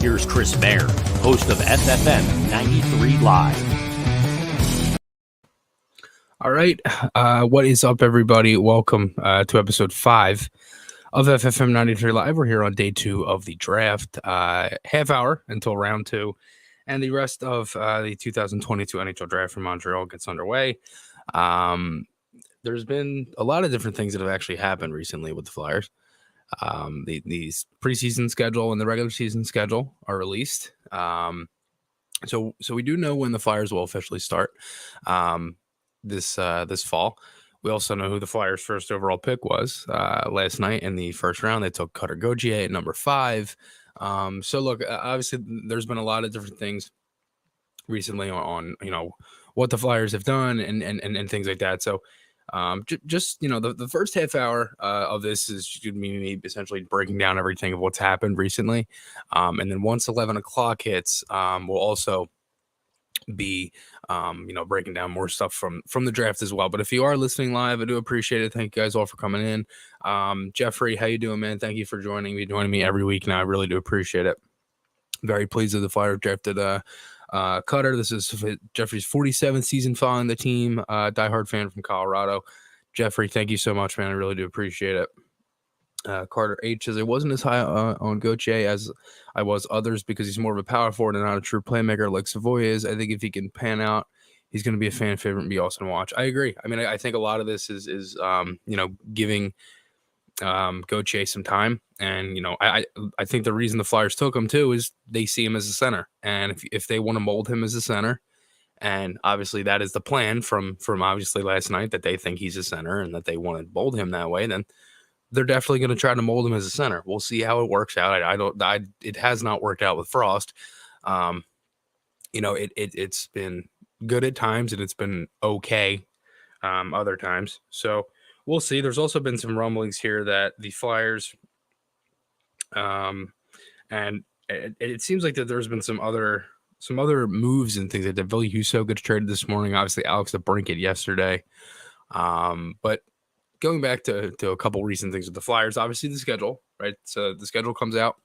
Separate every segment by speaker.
Speaker 1: here's Chris Maher, host of FFM93 Live.
Speaker 2: All right. What is up, everybody? Welcome to episode 5 of FFM93 Live. We're here on day 2 of the draft. Half hour until round 2. And the rest of the 2022 NHL draft from Montreal gets underway. There's been a lot of different things that have actually happened recently with the Flyers. These preseason schedule and the regular season schedule are released. So we do know when the Flyers will officially start this fall. We also know who the Flyers' first overall pick was last night in the first round. They took Gauthier at number 5. So look, obviously there's been a lot of different things recently on what the Flyers have done and things like that. So just the first half hour of this is going to be me essentially breaking down everything of what's happened recently, and then once 11 o'clock hits, we'll also be breaking down more stuff from the draft as well. But if you are listening live, I do appreciate it. Thank you guys all for coming in. Jeffrey, how you doing, man? Thank you for joining me every week now. I really do appreciate it. Very pleased that the Flyers drafted Cutter. This is Jeffrey's 47th season following the team. Diehard fan from Colorado. Jeffrey, thank you so much, man. I really do appreciate it. Carter H says, I wasn't as high on Gauthier as I was others because he's more of a power forward and not a true playmaker like Savoy is. I think if he can pan out, he's going to be a fan favorite and be awesome to watch. I agree. I mean, I think a lot of this is giving Gauthier some time. And, I think the reason the Flyers took him too is they see him as a center. And if they want to mold him as a center, and obviously that is the plan from obviously last night, that they think he's a center and that they want to mold him that way, then they're definitely going to try to mold him as a center. We'll see how it works out. It has not worked out with Frost. It's been good at times and it's been okay other times. So we'll see. There's also been some rumblings here that the Flyers, and it seems like that there's been some other moves and things like that. Ville Husso gets traded this morning. Obviously, Alex DeBrincat yesterday. But going back to a couple recent things with the Flyers, obviously the schedule, right? So the schedule comes out,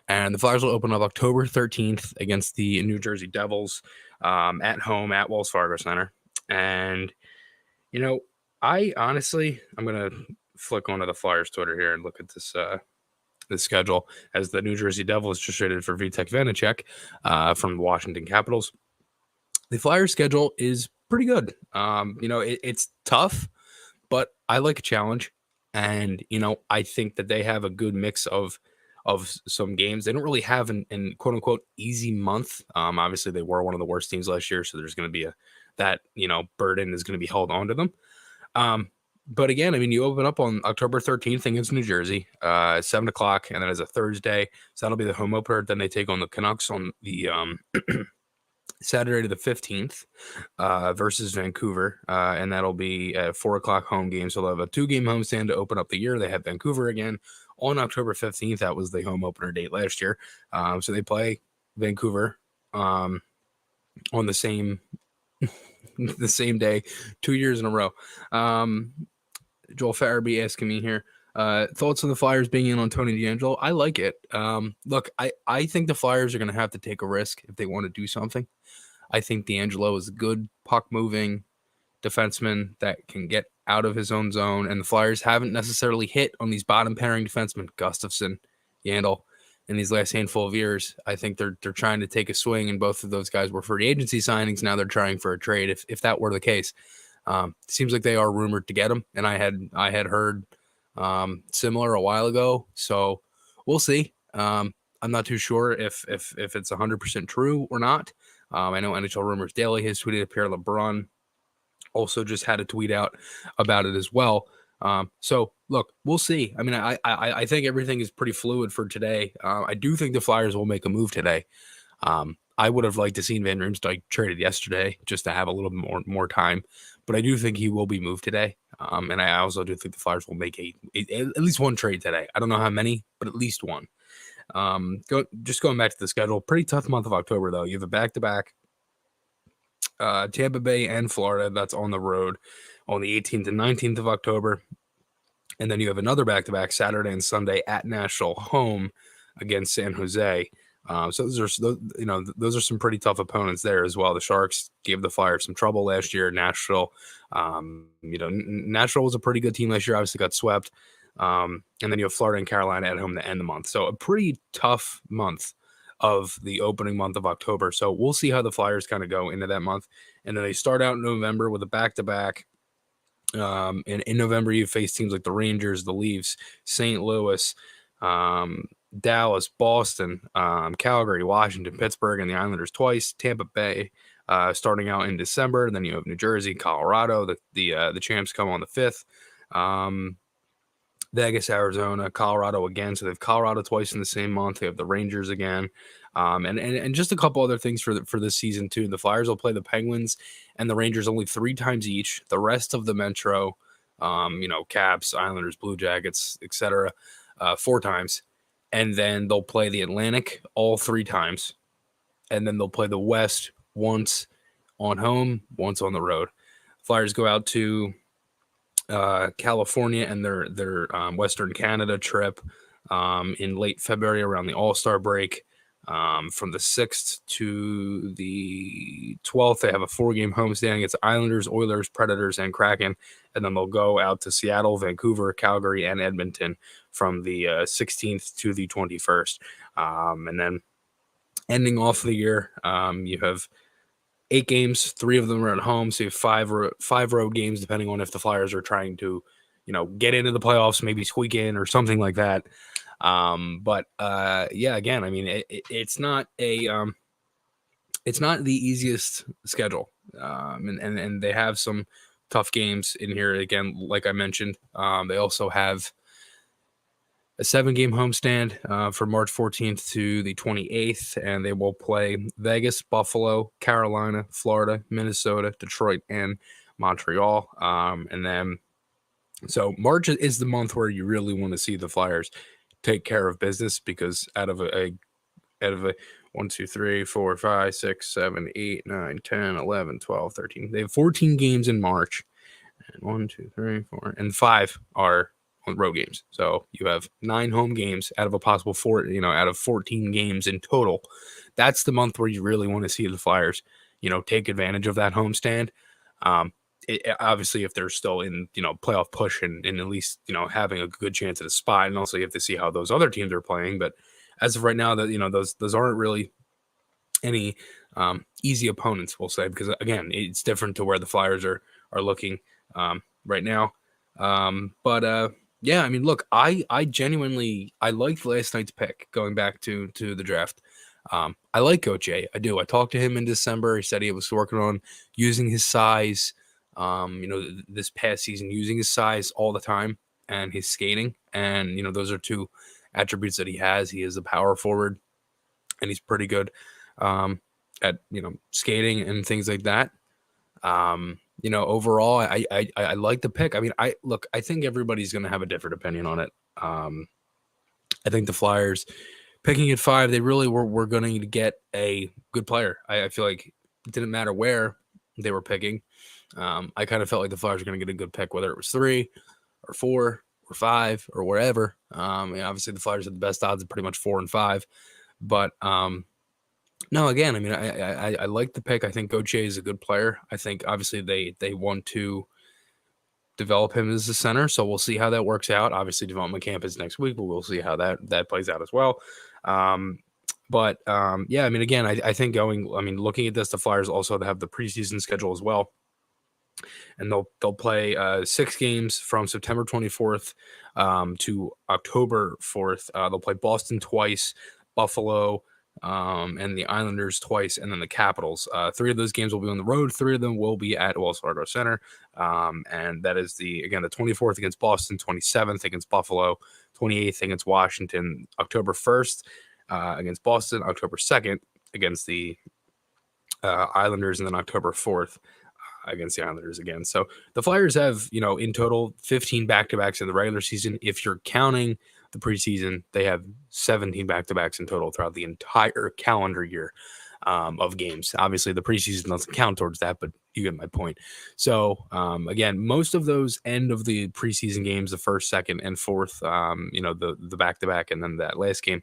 Speaker 2: and the Flyers will open up October 13th against the New Jersey Devils at home at Wells Fargo Center. And, I honestly, I'm going to flick onto the Flyers Twitter here and look at this schedule, as the New Jersey Devils just traded for Vitek Vanacek from the Washington Capitals. The Flyers schedule is pretty good. It's tough, but I like a challenge. And, I think that they have a good mix of some games. They don't really have an quote unquote easy month. Obviously they were one of the worst teams last year. So there's going to be that burden is going to be held onto them. But again, I mean, you open up on October 13th against New Jersey, 7 o'clock, and then as a Thursday. So that'll be the home opener. Then they take on the Canucks on the Saturday the 15th versus Vancouver. And that'll be a 4 o'clock home game. So they'll have a 2-game homestand to open up the year. They have Vancouver again on October 15th. That was the home opener date last year. So they play Vancouver on the same day 2 years in a row. Joel Farabee asking me here, thoughts on the Flyers being in on Tony DeAngelo? I like it. Look, I think the Flyers are going to have to take a risk if they want to do something. I think DeAngelo is a good puck-moving defenseman that can get out of his own zone, and the Flyers haven't necessarily hit on these bottom-pairing defensemen, Gustafsson, Yandel, in these last handful of years. I think they're trying to take a swing, and both of those guys were free agency signings. Now they're trying for a trade, if that were the case. Seems like they are rumored to get him, and I had heard similar a while ago, so we'll see. I'm not too sure if it's 100% true or not. I know NHL Rumors Daily has tweeted. Pierre LeBrun also just had a tweet out about it as well. So look, we'll see. I mean, I think everything is pretty fluid for today. I do think the Flyers will make a move today. I would have liked to seen Van Riemsdyk traded yesterday just to have a little bit more time, but I do think he will be moved today. And I also do think the Flyers will make at least one trade today. I don't know how many, but at least one. Going back to the schedule, pretty tough month of October though. You have a back-to-back Tampa Bay and Florida. That's on the road on the 18th and 19th of October. And then you have another back-to-back Saturday and Sunday at Nashville home. against San Jose. So those are some pretty tough opponents there as well. The Sharks gave the Flyers some trouble last year. Nashville, Nashville was a pretty good team last year. Obviously got swept. And then you have Florida and Carolina at home to end the month. So a pretty tough month of the opening month of October. So we'll see how the Flyers kind of go into that month. And then they start out in November with a back-to-back. And in November, you face teams like the Rangers, the Leafs, St. Louis, Dallas, Boston, Calgary, Washington, Pittsburgh, and the Islanders twice. Tampa Bay starting out in December. Then you have New Jersey, Colorado. The champs come on the 5th. Vegas, Arizona, Colorado again. So they have Colorado twice in the same month. They have the Rangers again. And just a couple other things for this season too. The Flyers will play the Penguins and the Rangers only 3 times each. The rest of the Metro, Caps, Islanders, Blue Jackets, etc., 4 times. And then they'll play the Atlantic all 3 times. And then they'll play the West once on home, once on the road. Flyers go out to California and their Western Canada trip in late February around the All-Star break. From the 6th to the 12th, they have a 4-game homestand against Islanders, Oilers, Predators, and Kraken. And then they'll go out to Seattle, Vancouver, Calgary, and Edmonton from the 16th to the 21st. And then ending off the year, you have 8 games, 3 of them are at home. So you have 5 road games, depending on if the Flyers are trying to, get into the playoffs, maybe squeak in or something like that. Again, I mean, it's not the easiest schedule. And they have some tough games in here. Again, like I mentioned, they also have a 7-game homestand from March 14th to the 28th, and they will play Vegas, Buffalo, Carolina, Florida, Minnesota, Detroit, and Montreal. And then, so March is the month where you really want to see the Flyers take care of business, because out of a 1, 2, 3, 4, 5, 6, 7, 8, 9, 10, 11, 12, 13. They have 14 games in March, and 1, 2, 3, 4, and 5 are on road games. So you have 9 home games out of a possible 4, out of 14 games in total. That's the month where you really want to see the Flyers, take advantage of that homestand. Obviously, if they're still in, playoff push and at least, having a good chance at a spot, and also you have to see how those other teams are playing. But as of right now, that those aren't really any easy opponents, we'll say, because again, it's different to where the Flyers are looking right now. Yeah, I mean, look, I genuinely liked last night's pick going back to the draft. I like Gauthier. I do. I talked to him in December. He said he was working on using his size. This past season, using his size all the time and his skating. And, those are 2 attributes that he has. He is a power forward, and he's pretty good at, skating and things like that. Overall, I like the pick. I mean, I think everybody's going to have a different opinion on it. I think the Flyers picking at 5, they really were going to get a good player. I feel like it didn't matter where they were picking. I kind of felt like the Flyers were going to get a good pick, whether it was 3 or 4 or 5 or wherever. Obviously the Flyers had the best odds of pretty much 4 and 5, but no, again, I mean, I like the pick. I think Gauthier is a good player. I think obviously they want to develop him as a center, so we'll see how that works out. Obviously, development camp is next week, but we'll see how that plays out as well. Yeah, I mean, again, I think looking at this, the Flyers also have the preseason schedule as well. And they'll play 6 games from September 24th to October 4th. They'll play Boston twice, Buffalo, and the Islanders twice, and then the Capitals. 3 of those games will be on the road. 3 of them will be at Wells Fargo Center. And that is the 24th against Boston, 27th against Buffalo, 28th against Washington, October 1st against Boston, October 2nd against the Islanders, and then October 4th against the Islanders again. So the Flyers have, in total 15 back-to-backs in the regular season. If you're counting the preseason, they have 17 back-to-backs in total throughout the entire calendar year of games. Obviously, the preseason doesn't count towards that, but you get my point. So, again, most of those end of the preseason games, the 1st, 2nd, and 4th, the back-to-back, and then that last game,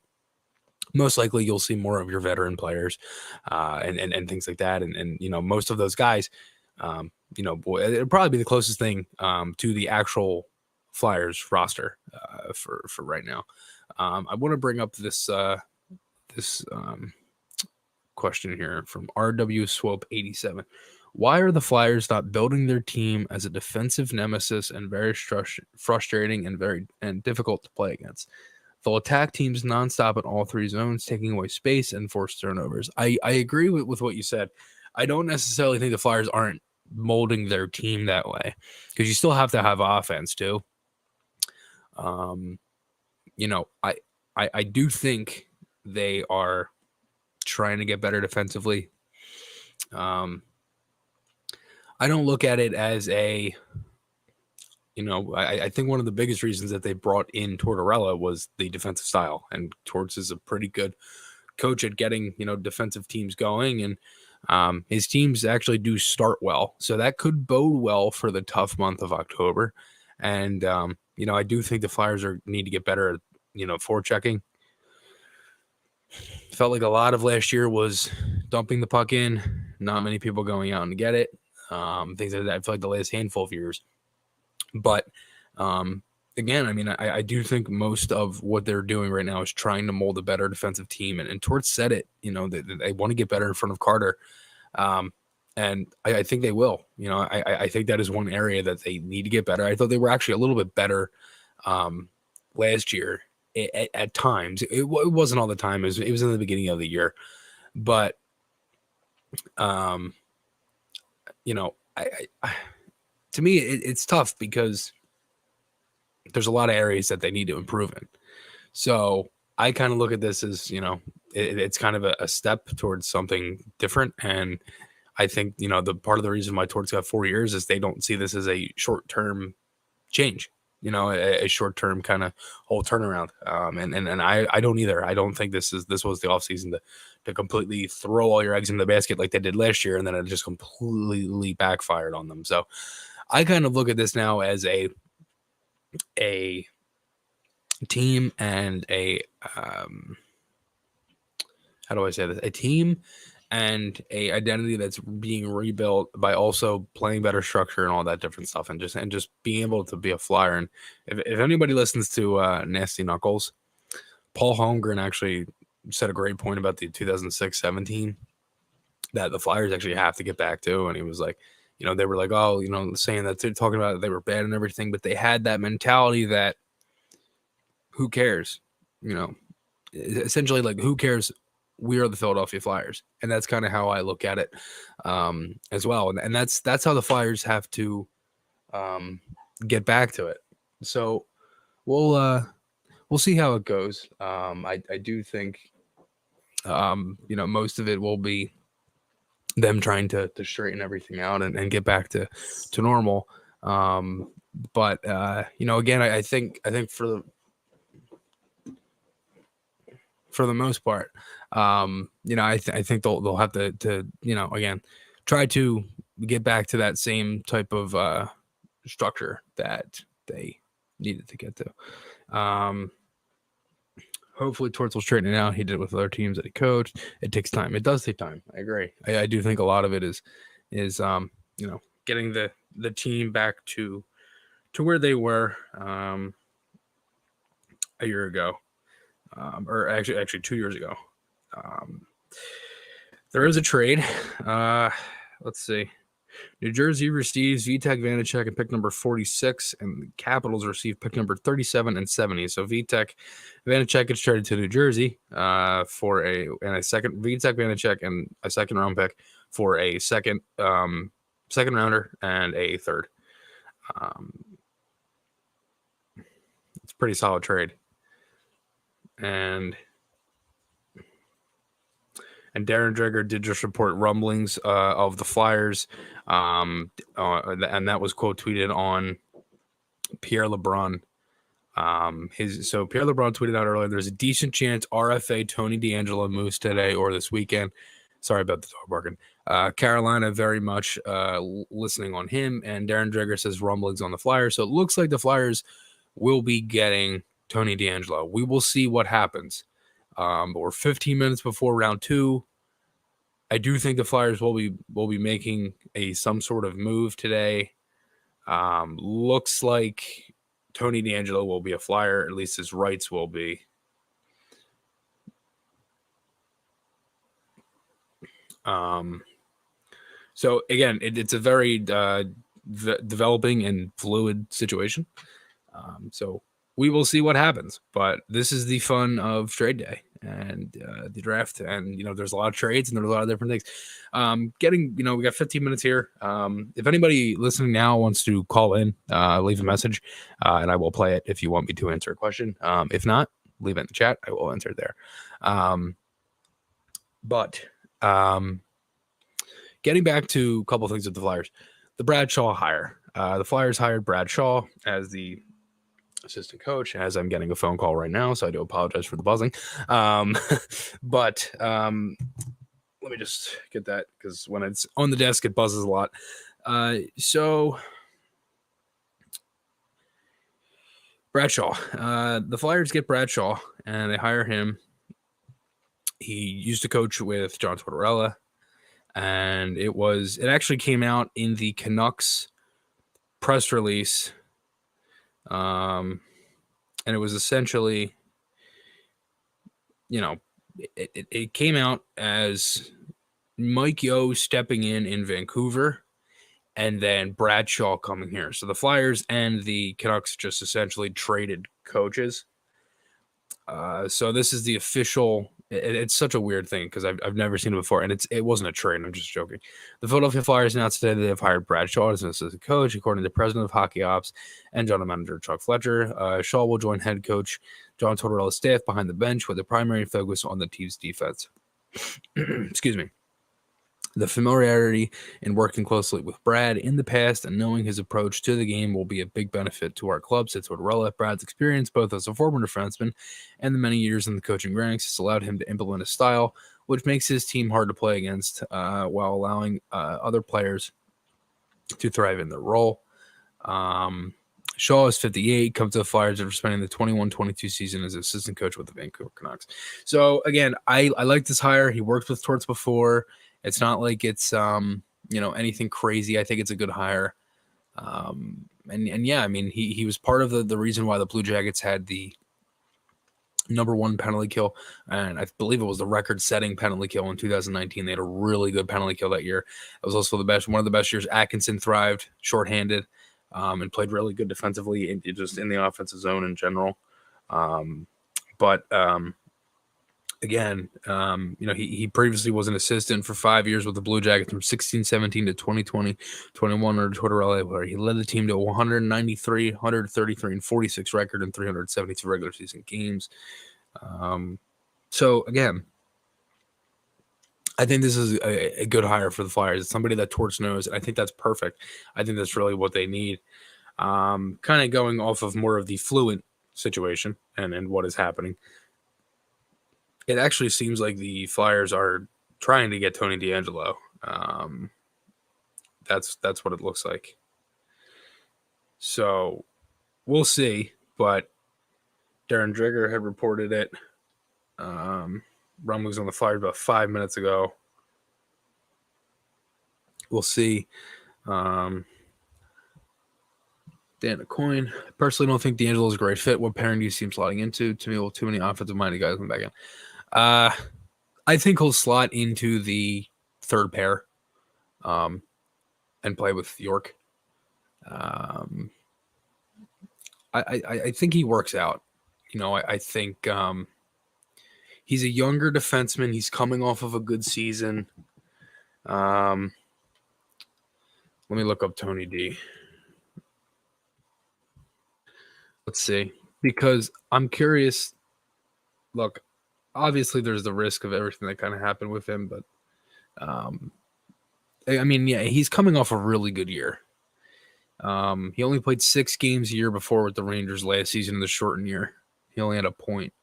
Speaker 2: most likely you'll see more of your veteran players and things like that. And most of those guys, it'll probably be the closest thing to the actual Flyers roster for right now. I want to bring up this question here from RW Swope 87. Why are the Flyers not building their team as a defensive nemesis and very frustrating and difficult to play against? They'll attack teams nonstop in all three zones, taking away space and force turnovers. I agree with what you said. I don't necessarily think the Flyers aren't molding their team that way, because you still have to have offense too. I do think they are trying to get better defensively. I don't look at it as I think one of the biggest reasons that they brought in Tortorella was the defensive style, and Torts is a pretty good coach at getting, defensive teams going, and his teams actually do start well. So that could bode well for the tough month of October. And, I do think the Flyers need to get better at, forechecking. Felt like a lot of last year was dumping the puck in, not many people going out and get it. Things like that. I feel like the last handful of years. But again, I do think most of what they're doing right now is trying to mold a better defensive team. And Torts said it, they want to get better in front of Carter. And I think they will. I think that is one area that they need to get better. I thought they were actually a little bit better last year at times. It wasn't all the time. It was in the beginning of the year. But, to me, it's tough because there's a lot of areas that they need to improve in. So I kind of look at this as, it's kind of a step towards something different. And I think, the part of the reason why Torts got 4 years is they don't see this as a short-term change, a short-term kind of whole turnaround. And I don't either. I don't think this was the offseason to completely throw all your eggs in the basket like they did last year, and then it just completely backfired on them. So I kind of look at this now as a team and how do I say this? A team and a identity that's being rebuilt by also playing better structure and all that different stuff, and just being able to be a Flyer. And if anybody listens to Nasty Knuckles, Paul Holmgren actually said a great point about the 2006-17 that the Flyers actually have to get back to. And he was like, they were like, oh, saying that they're talking about they were bad and everything, but they had that mentality that who cares, essentially, like, who cares? We are the Philadelphia Flyers. And that's kind of how I look at it as well. And that's how the Flyers have to get back to it. So we'll see how it goes. I do think, most of it will be them trying to straighten everything out and get back to normal. But again, I think for the most part, I think they'll have to again, try to get back to that same type of structure that they needed to get to. Hopefully Torts will straighten it out. He did it with other teams that he coached. It takes time. It does take time. I agree. I do think a lot of it is getting the team back to where they were a year ago. Or actually 2 years ago. There is a trade. Let's see. New Jersey receives Vitek Vanacek and pick number 46, and the Capitals receive pick number 37 and 70. So Vitek Vanacek gets traded to New Jersey for a second. Vitek Vanacek and a second round pick for a second rounder and a third. It's a pretty solid trade. And Darren Dreger did just report rumblings of the Flyers, and that was quote tweeted on Pierre LeBrun. So Pierre LeBrun tweeted out earlier, there's a decent chance RFA Tony DeAngelo moves today or this weekend. Sorry about the dog barking. Carolina very much listening on him, and Darren Dreger says rumblings on the Flyers. So it looks like the Flyers will be getting Tony DeAngelo. We will see what happens. But we're 15 minutes before round 2. I do think the Flyers will be making some sort of move today. Looks like Tony DeAngelo will be a Flyer, at least his rights will be. So again, it's a very developing and fluid situation. So we will see what happens, but this is the fun of trade day and the draft. And, there's a lot of trades and there's a lot of different things. We got 15 minutes here. If anybody listening now wants to call in, leave a message and I will play it if you want me to answer a question. If not, leave it in the chat. I will answer it there. But getting back to a couple of things with the Flyers, the Bradshaw hire. The Flyers hired Brad Shaw as the assistant coach, as I'm getting a phone call right now, so I do apologize for the buzzing. But let me just get that, because when it's on the desk, it buzzes a lot. So Bradshaw, the Flyers get Bradshaw, and they hire him. He used to coach with John Tortorella, and it actually came out in the Canucks press release. And it was essentially, it came out as Mike Yeo stepping in Vancouver, and then Bradshaw coming here. So the Flyers and the Canucks just essentially traded coaches. So this is the official. It's such a weird thing because I've never seen it before, and it wasn't a trade. I'm just joking. The Philadelphia Flyers announced today that they've hired Bradshaw as an assistant coach, according to the president of hockey ops and general manager Chuck Fletcher. Shaw will join head coach John Tortorella's staff behind the bench with a primary focus on the team's defense. Excuse me. The familiarity in working closely with Brad in the past and knowing his approach to the game will be a big benefit to our club, said Tortorella. Brad's experience, both as a former defenseman and the many years in the coaching ranks, has allowed him to implement a style which makes his team hard to play against, while allowing other players to thrive in their role. Shaw is 58, comes to the Flyers after spending the 21-22 season as assistant coach with the Vancouver Canucks. So, again, I like this hire. He worked with Torts before. It's not like it's, anything crazy. I think it's a good hire. And yeah, I mean, he was part of the reason why the Blue Jackets had the number 1 penalty kill. And I believe it was the record-setting penalty kill in 2019. They had a really good penalty kill that year. It was also one of the best years. Atkinson thrived shorthanded, and played really good defensively, just in the offensive zone in general. Again, he previously was an assistant for 5 years with the Blue Jackets from 16-17 to 2020-21 under Tortorella, where he led the team to 193, 133, and 46 record in 372 regular season games. So, again, I think this is a good hire for the Flyers. It's somebody that Torts knows, and I think that's perfect. I think that's really what they need. Kind of going off of more of the fluent situation and what is happening. It actually seems like the Flyers are trying to get Tony DeAngelo. That's what it looks like. So we'll see. But Darren Drigger had reported it. Rumblings on the Flyers about 5 minutes ago. We'll see. Dan Coyne. Personally, don't think DeAngelo is a great fit. What pairing do you see him slotting into? To me, well, too many offensive-minded guys in the back end. I think he'll slot into the third pair, and play with York. I think he works out. I think he's a younger defenseman. He's coming off of a good season. Let me look up Tony D. Let's see, because I'm curious. Look, obviously there's the risk of everything that kind of happened with him, but I mean, yeah, he's coming off a really good year. He only played 6 games a year before with the Rangers last season in the shortened year. He only had a point.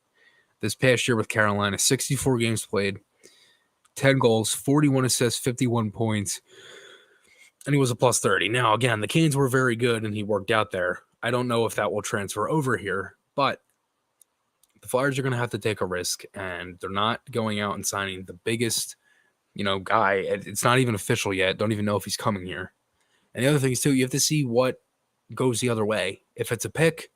Speaker 2: This past year with Carolina, 64 games played, 10 goals, 41 assists, 51 points, and he was a plus 30. Now, again, the Canes were very good, and he worked out there. I don't know if that will transfer over here, but the Flyers are going to have to take a risk, and they're not going out and signing the biggest, guy. It's not even official yet. Don't even know if he's coming here. And the other thing is, too, you have to see what goes the other way. If it's a pick,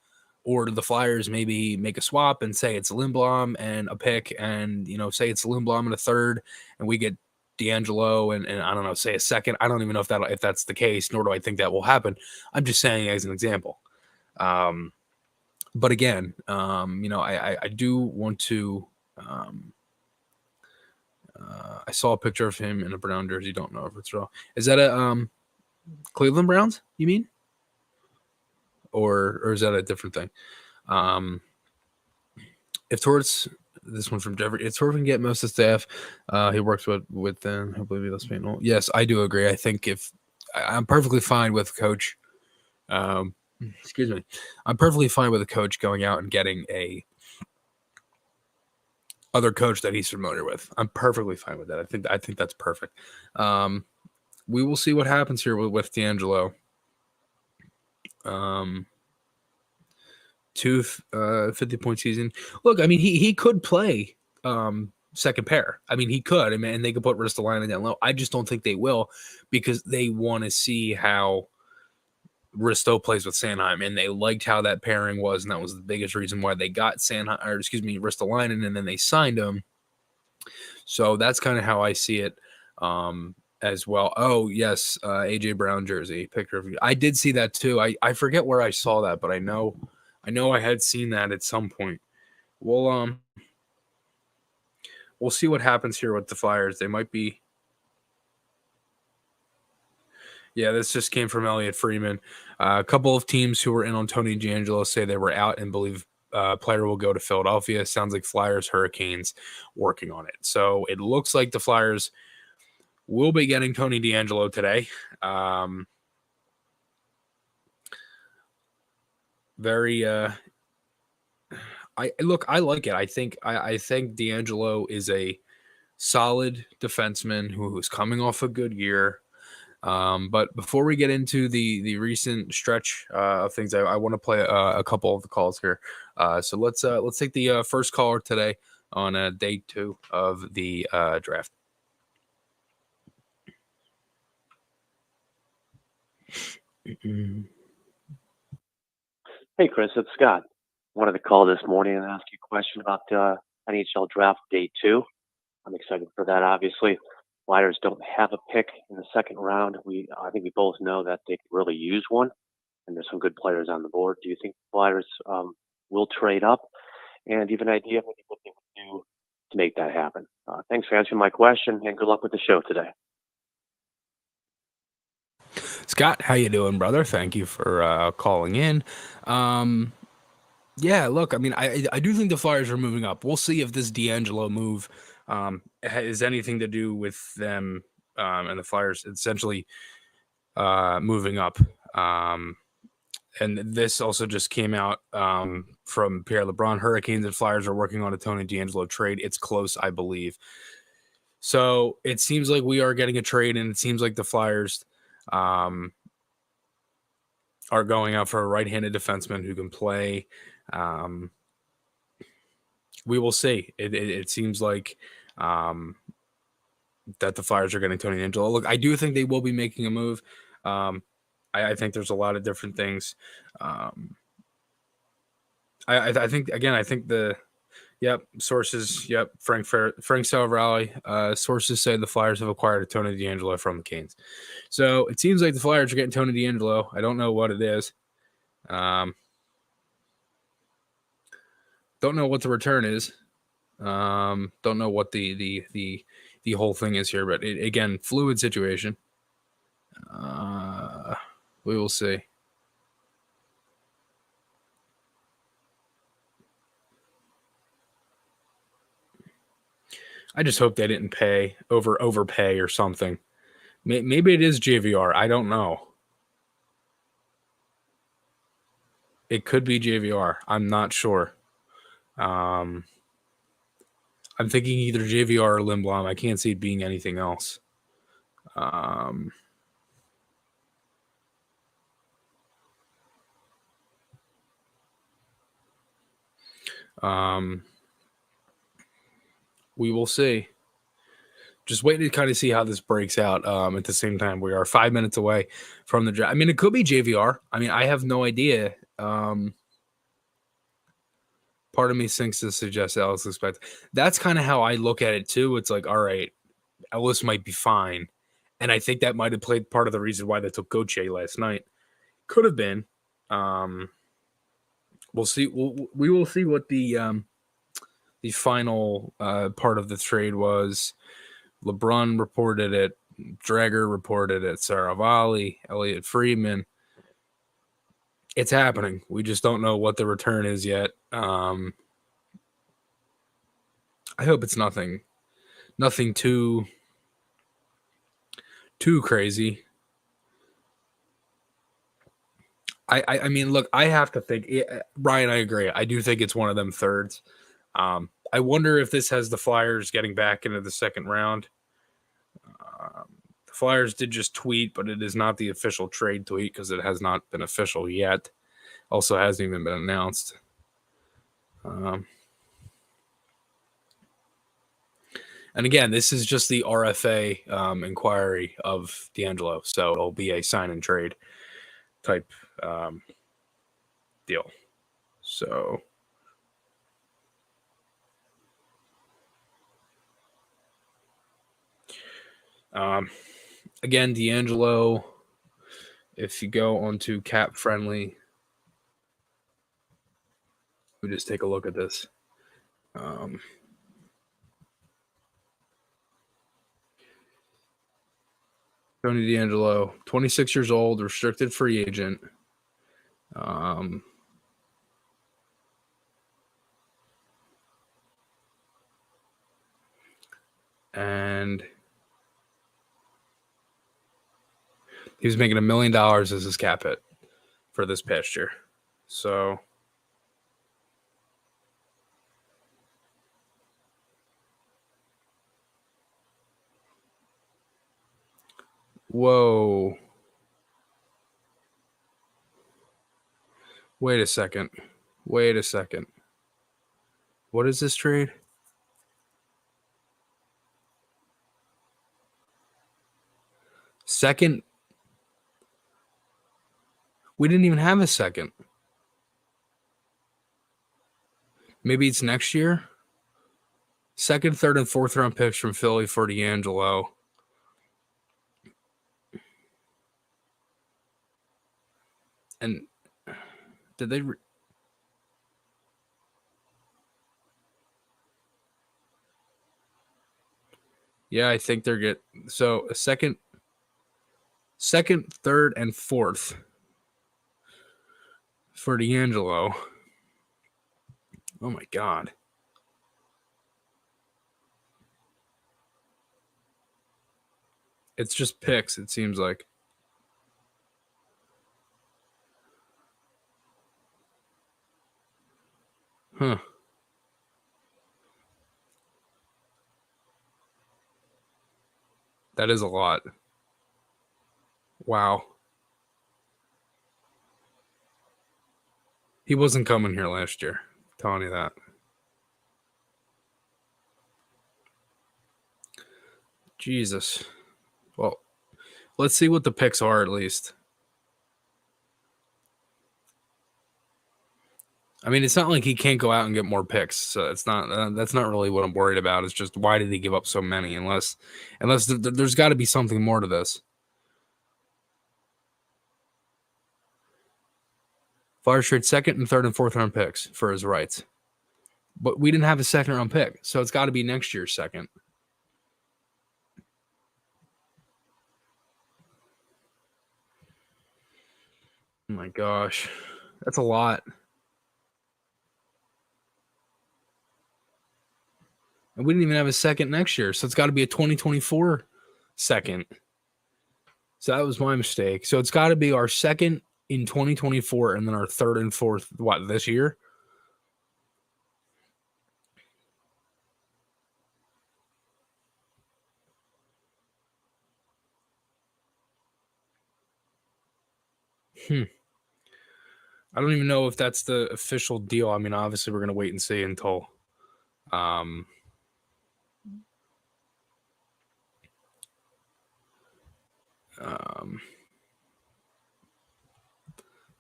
Speaker 2: or do the Flyers maybe make a swap and say it's Lindblom and a pick, and, say it's Lindblom and a third, and we get D'Angelo and I don't know, say a second. I don't even know if that's the case, nor do I think that will happen. I'm just saying as an example. But again, I do want to. I saw a picture of him in a brown jersey. Don't know if it's real. Is that a Cleveland Browns? You mean, or is that a different thing? If Torts, this one from Jeffrey, if Torts can get most of the staff, he works with them. I believe that's painful. Yes, I do agree. I think I'm perfectly fine with coach. Excuse me. I'm perfectly fine with a coach going out and getting a other coach that he's familiar with. I'm perfectly fine with that. I think that's perfect. We will see what happens here with D'Angelo. 50-point season. Look, I mean, he could play second pair. I mean, he could. I mean, and they could put Ristolainen down low. I just don't think they will, because they want to see how Risto plays with Sanheim, and they liked how that pairing was, and that was the biggest reason why they got Ristolainen, and then they signed him. So that's kind of how I see it as well. Oh, yes, AJ Brown jersey picture of you. I did see that too. I forget where I saw that, but I know I had seen that at some point. We'll see what happens here with the Flyers. They might be. Yeah, this just came from Elliot Freeman. A couple of teams who were in on Tony DeAngelo say they were out and believe player will go to Philadelphia. Sounds like Flyers, Hurricanes working on it. So it looks like the Flyers will be getting Tony DeAngelo today. Very. I like it. I think DeAngelo is a solid defenseman who's coming off a good year. But before we get into the recent stretch of things, I want to play a couple of the calls here. So let's take the first caller today on day 2 of the draft.
Speaker 3: Hey, Chris, it's Scott. Wanted to call this morning and ask you a question about NHL draft day 2. I'm excited for that, obviously. Flyers don't have a pick in the second round. I think we both know that they could really use one, and there's some good players on the board. Do you think Flyers will trade up? And do you have an idea of what they would do to make that happen? Thanks for answering my question, and good luck with the show today.
Speaker 2: Scott, how you doing, brother? Thank you for calling in. Yeah, look, I mean, I do think the Flyers are moving up. We'll see if this DeAngelo move has anything to do with them and the Flyers essentially moving up. And this also just came out from Pierre LeBrun. Hurricanes and Flyers are working on a Tony DeAngelo trade. It's close, I believe. So it seems like we are getting a trade, and it seems like the Flyers are going out for a right-handed defenseman who can play. We will see. It seems like that the Flyers are getting Tony DeAngelo. Look, I do think they will be making a move. I think there's a lot of different things. I think, again, sources, Frank Saravalli, sources say the Flyers have acquired a Tony DeAngelo from the Canes. So it seems like the Flyers are getting Tony DeAngelo. I don't know what it is. Don't know what the return is. Don't know what the whole thing is here, but again, fluid situation. We will see. I just hope they didn't overpay or something. Maybe it is JVR. I don't know. It could be JVR. I'm not sure. I'm thinking either JVR or Lindblom. I can't see it being anything else. We will see. Just waiting to kind of see how this breaks out. At the same time, we are 5 minutes away from the draft. I mean, it could be JVR. I mean, I have no idea. Part of me thinks to suggest Ellis expect. That's kind of how I look at it too. It's like, all right, Ellis might be fine, and I think that might have played part of the reason why they took Gauthier last night. Could have been. We'll see. We will see what the final part of the trade was. LeBron reported it. Drager reported it. Saravalli, Elliot Friedman. It's happening. We just don't know what the return is yet. I hope it's nothing too crazy. I mean, look, I have to think. Ryan, I agree. I do think it's one of them thirds. I wonder if this has the Flyers getting back into the second round. The Flyers did just tweet, but it is not the official trade tweet because it has not been official yet. Also hasn't even been announced. And again, this is just the RFA inquiry of D'Angelo, so it'll be a sign and trade type deal. So again, D'Angelo, if you go onto Cap Friendly, we just take a look at this. Tony D'Angelo, 26 years old, restricted free agent. And he was making $1 million as his cap hit for this past year. So whoa. Wait a second. What is this trade? Second. We didn't even have a second. Maybe it's next year. Second, third, and fourth round picks from Philly for D'Angelo. And did they? Yeah, I think they're good. So a second, third, and fourth for D'Angelo. Oh my God. It's just picks, it seems like. Huh. That is a lot. Wow. He wasn't coming here last year. I'm telling you that. Jesus. Well, let's see what the picks are at least. I mean, it's not like he can't go out and get more picks. So it's not. That's not really what I'm worried about. It's just why did he give up so many? Unless there's got to be something more to this. Flyers trade second and third and fourth round picks for his rights, but we didn't have a second round pick, so it's got to be next year's second. Oh my gosh, that's a lot. And we didn't even have a second next year, so it's got to be a 2024 second. So that was my mistake. So it's got to be our second in 2024 and then our third and fourth, this year? I don't even know if that's the official deal. I mean, obviously, we're going to wait and see until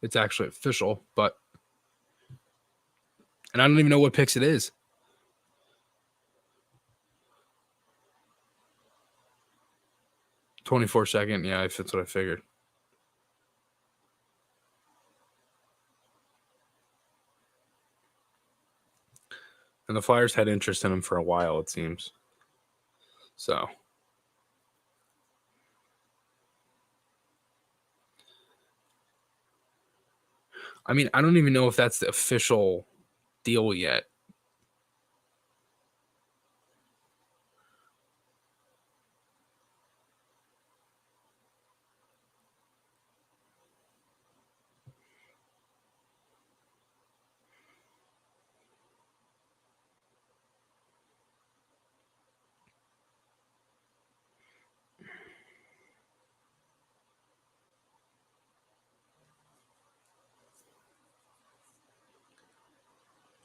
Speaker 2: it's actually official, and I don't even know what picks it is. $24. Yeah, that's what I figured. And the Flyers had interest in him for a while, it seems. So, I mean, I don't even know if that's the official deal yet.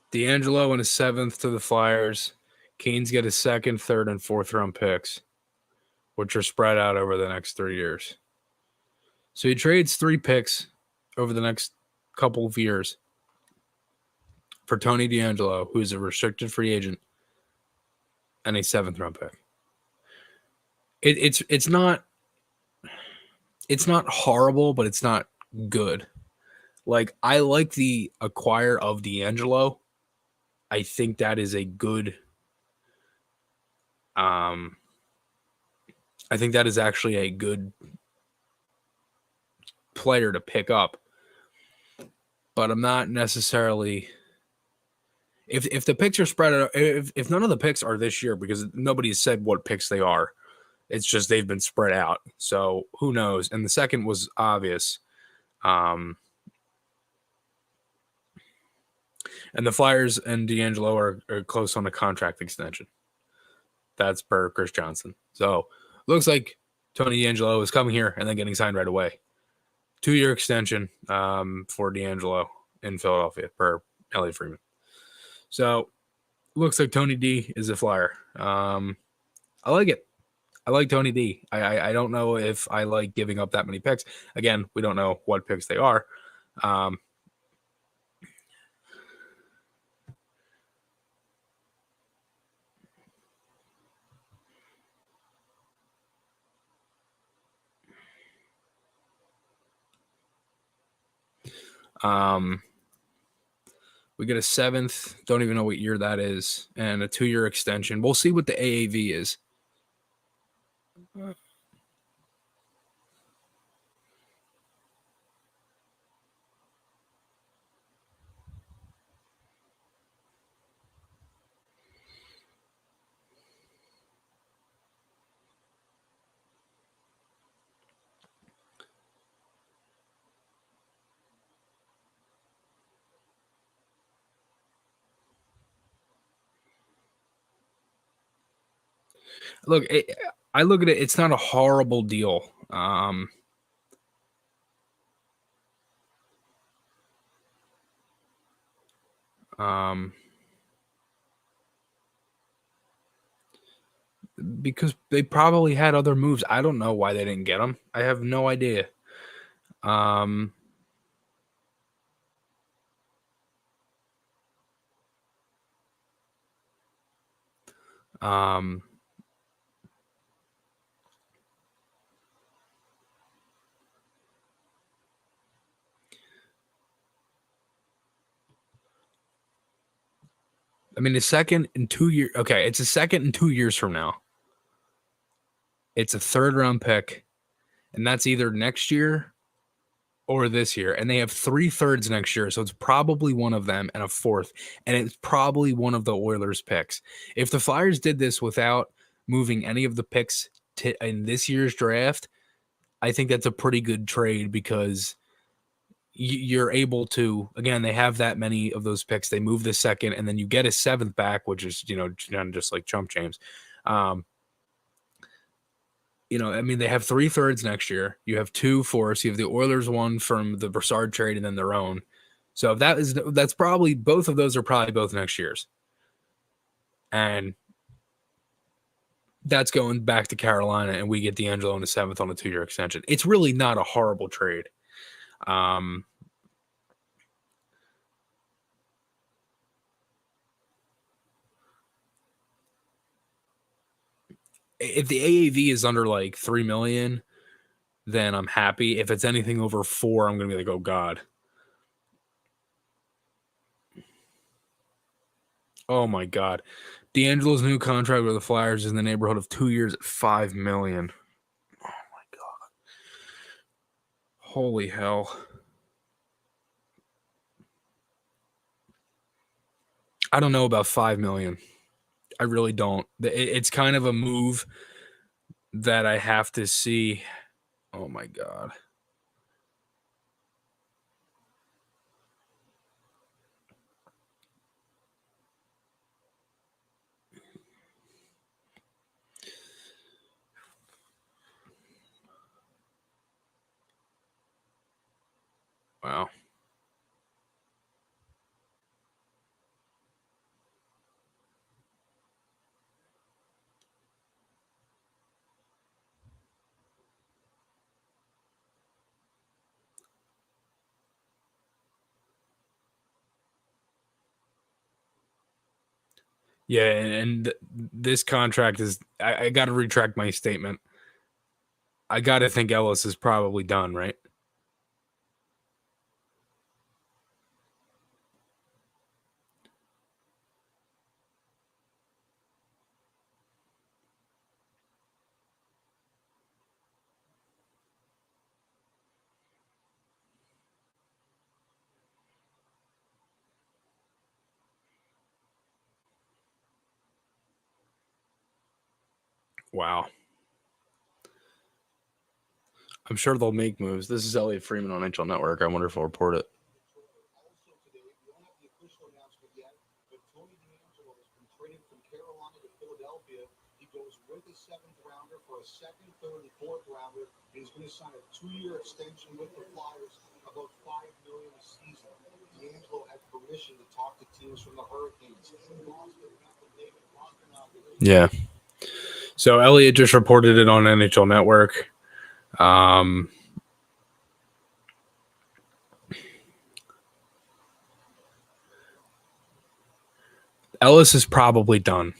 Speaker 2: D'Angelo and a 7th to the Flyers. Canes get a 2nd, 3rd, and 4th round picks, which are spread out over the next 3 years. So he trades 3 picks over the next couple of years for Tony DeAngelo, who's a restricted free agent, and a 7th round pick. It's not horrible, but it's not good. Like, I like the acquire of DeAngelo. I think that is a good. I think that is actually a good player to pick up. But I'm not necessarily. If the picks are spread out, if none of the picks are this year, because nobody's said what picks they are, it's just they've been spread out. So who knows? And the second was obvious. And the Flyers and DeAngelo are close on a contract extension. That's per Chris Johnson. So looks like Tony DeAngelo is coming here and then getting signed right away. 2-year extension for DeAngelo in Philadelphia per Elliot Freeman. So looks like Tony D is a Flyer. I like it. I like Tony D. I don't know if I like giving up that many picks. Again, we don't know what picks they are. We get a 7th. Don't even know what year that is. And a 2-year extension. We'll see what the AAV is. Look, I look at it. It's not a horrible deal. Because they probably had other moves. I don't know why they didn't get them. I have no idea. I mean, a second in 2 years. Okay, it's a second in 2 years from now. It's a 3rd round pick, and that's either next year or this year. And they have 3 thirds next year, so it's probably one of them and a 4th, and it's probably one of the Oilers picks. If the Flyers did this without moving any of the picks in this year's draft, I think that's a pretty good trade because you're able to, again, they have that many of those picks. They move the 2nd, and then you get a 7th back, which is, just like chump change. I mean, they have 3 thirds next year. You have 2 fourths. You have the Oilers one from the Brassard trade and then their own. So that's probably both of those are probably both next year's. And that's going back to Carolina, and we get D'Angelo in the 7th on a 2-year extension. It's really not a horrible trade. If the AAV is under like $3 million, then I'm happy. If it's anything over 4, I'm gonna be like, oh God. Oh my God. D'Angelo's new contract with the Flyers is in the neighborhood of 2 years at $5 million. Oh my God. Holy hell. I don't know about $5 million. I really don't. It's kind of a move that I have to see. Oh my God. Wow. Yeah, and this contract is I got to retract my statement. I got to think Ellis is probably done, right? Wow. I'm sure they'll make moves. This is Elliot Freeman on NHL Network. I wonder if I'll report it.
Speaker 4: For a second, third, and fourth rounder. He's going to sign a 2-year extension with the Flyers, about $5 million a season. D'Angelo had permission to talk to teams from the Hurricanes.
Speaker 2: Yeah. So Elliot just reported it on NHL Network. Ellis is probably done.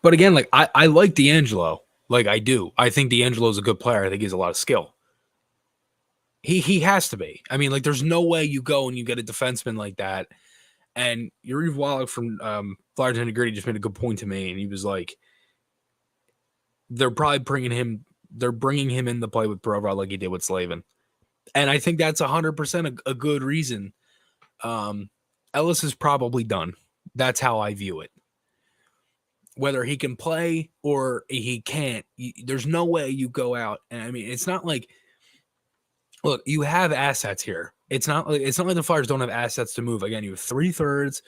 Speaker 2: But again, like I like D'Angelo. Like I do. I think D'Angelo is a good player. I think he has a lot of skill. He has to be. I mean, like there's no way you go and you get a defenseman like that. And Yuri Wallach from Flyers Integrity just made a good point to me, and he was like, they're probably bringing him in the play with Provorov like he did with Slavin. And I think that's 100% a good reason. Ellis is probably done. That's how I view it. Whether he can play or he can't, there's no way you go out. And I mean, it's not like, look, you have assets here. It's not like the Flyers don't have assets to move. Again, you have 3/3,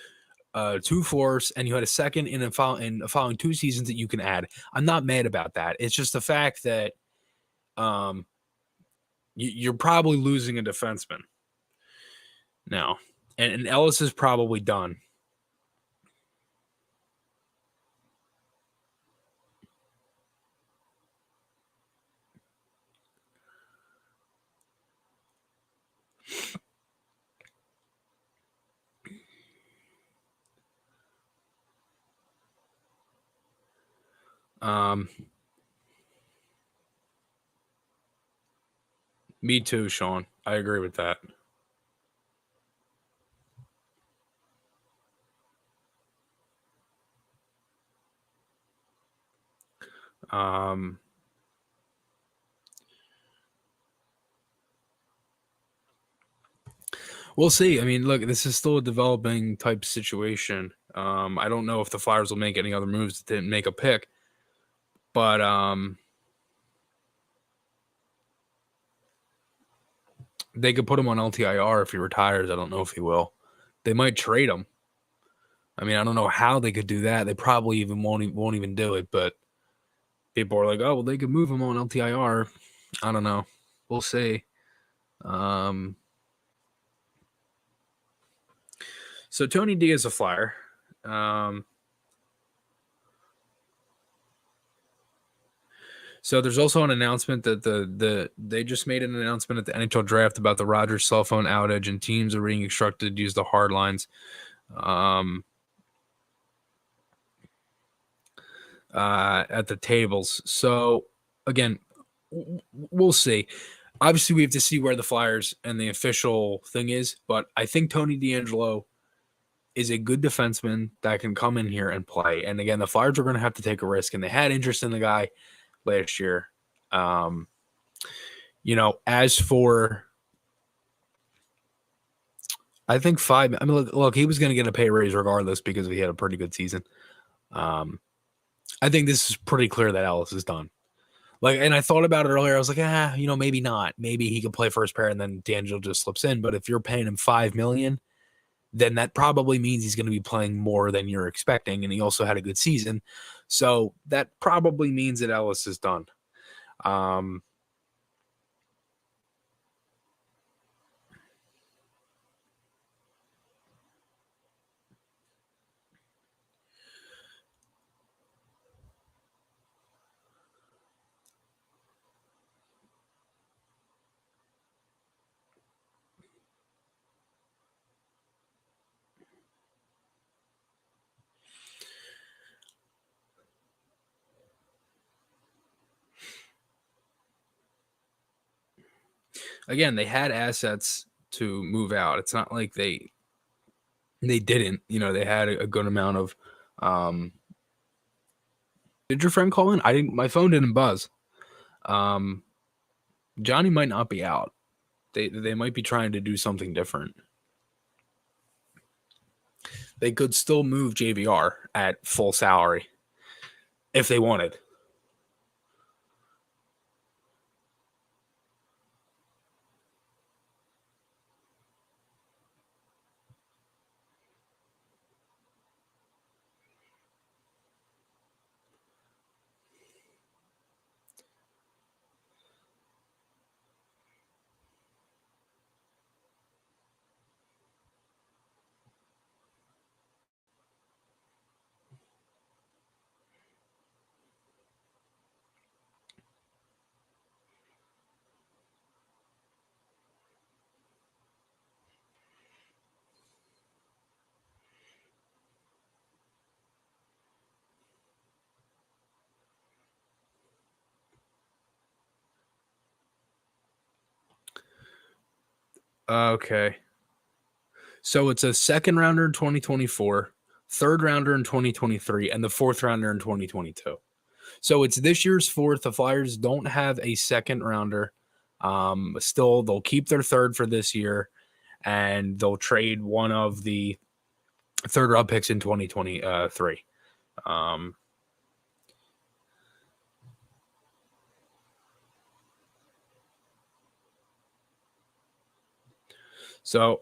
Speaker 2: 2/4, and you had a second in the following 2 seasons that you can add. I'm not mad about that. It's just the fact that you're probably losing a defenseman now, and Ellis is probably done. Me too, Sean. I agree with that. We'll see. I mean, look, this is still a developing type situation. I don't know if the Flyers will make any other moves that didn't make a pick, but they could put him on LTIR if he retires. I don't know if he will. They might trade him. I mean, I don't know how they could do that. They probably even won't even do it, but people are like, oh, well, they could move him on LTIR. I don't know. We'll see. So Tony D is a Flyer. So there's also an announcement that they just made an announcement at the NHL draft about the Rogers cell phone outage, and teams are being instructed to use the hard lines at the tables. So again, we'll see. Obviously, we have to see where the Flyers and the official thing is, but I think Tony DeAngelo is a good defenseman that can come in here and play. And again, the Flyers are going to have to take a risk, and they had interest in the guy last year. As for, I think look, he was going to get a pay raise regardless because he had a pretty good season. I think this is pretty clear that Ellis is done. And I thought about it earlier. I was like, maybe not. Maybe he can play first pair and then D'Angelo just slips in. But if you're paying him $5 million, then that probably means he's going to be playing more than you're expecting. And he also had a good season. So that probably means that Ellis is done. Again, they had assets to move out. It's not like they didn't. They had a good amount of. Did your friend call in? I didn't. My phone didn't buzz. Johnny might not be out. They might be trying to do something different. They could still move JVR at full salary if they wanted. Okay. So it's a second rounder in 2024, third rounder in 2023, and the fourth rounder in 2022. So it's this year's fourth. The Flyers don't have a second rounder. Still, they'll keep their third for this year, and they'll trade one of the third round picks in 2023. So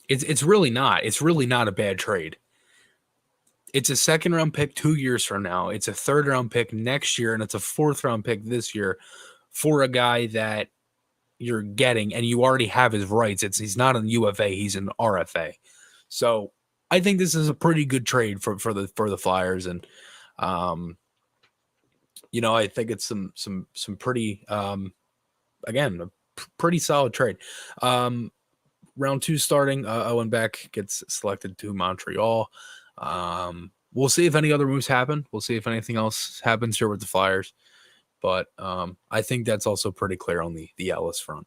Speaker 2: it's really not. It's really not a bad trade. It's a second round pick 2 years from now. It's a third round pick next year, and it's a fourth round pick this year for a guy that you're getting, and you already have his rights. He's not an UFA, he's an RFA. So I think this is a pretty good trade for the Flyers, and I think it's some pretty again a pretty solid trade. Round 2 starting, Owen Beck gets selected to Montreal. We'll see if any other moves happen. We'll see if anything else happens here with the Flyers. But I think that's also pretty clear on the Ellis front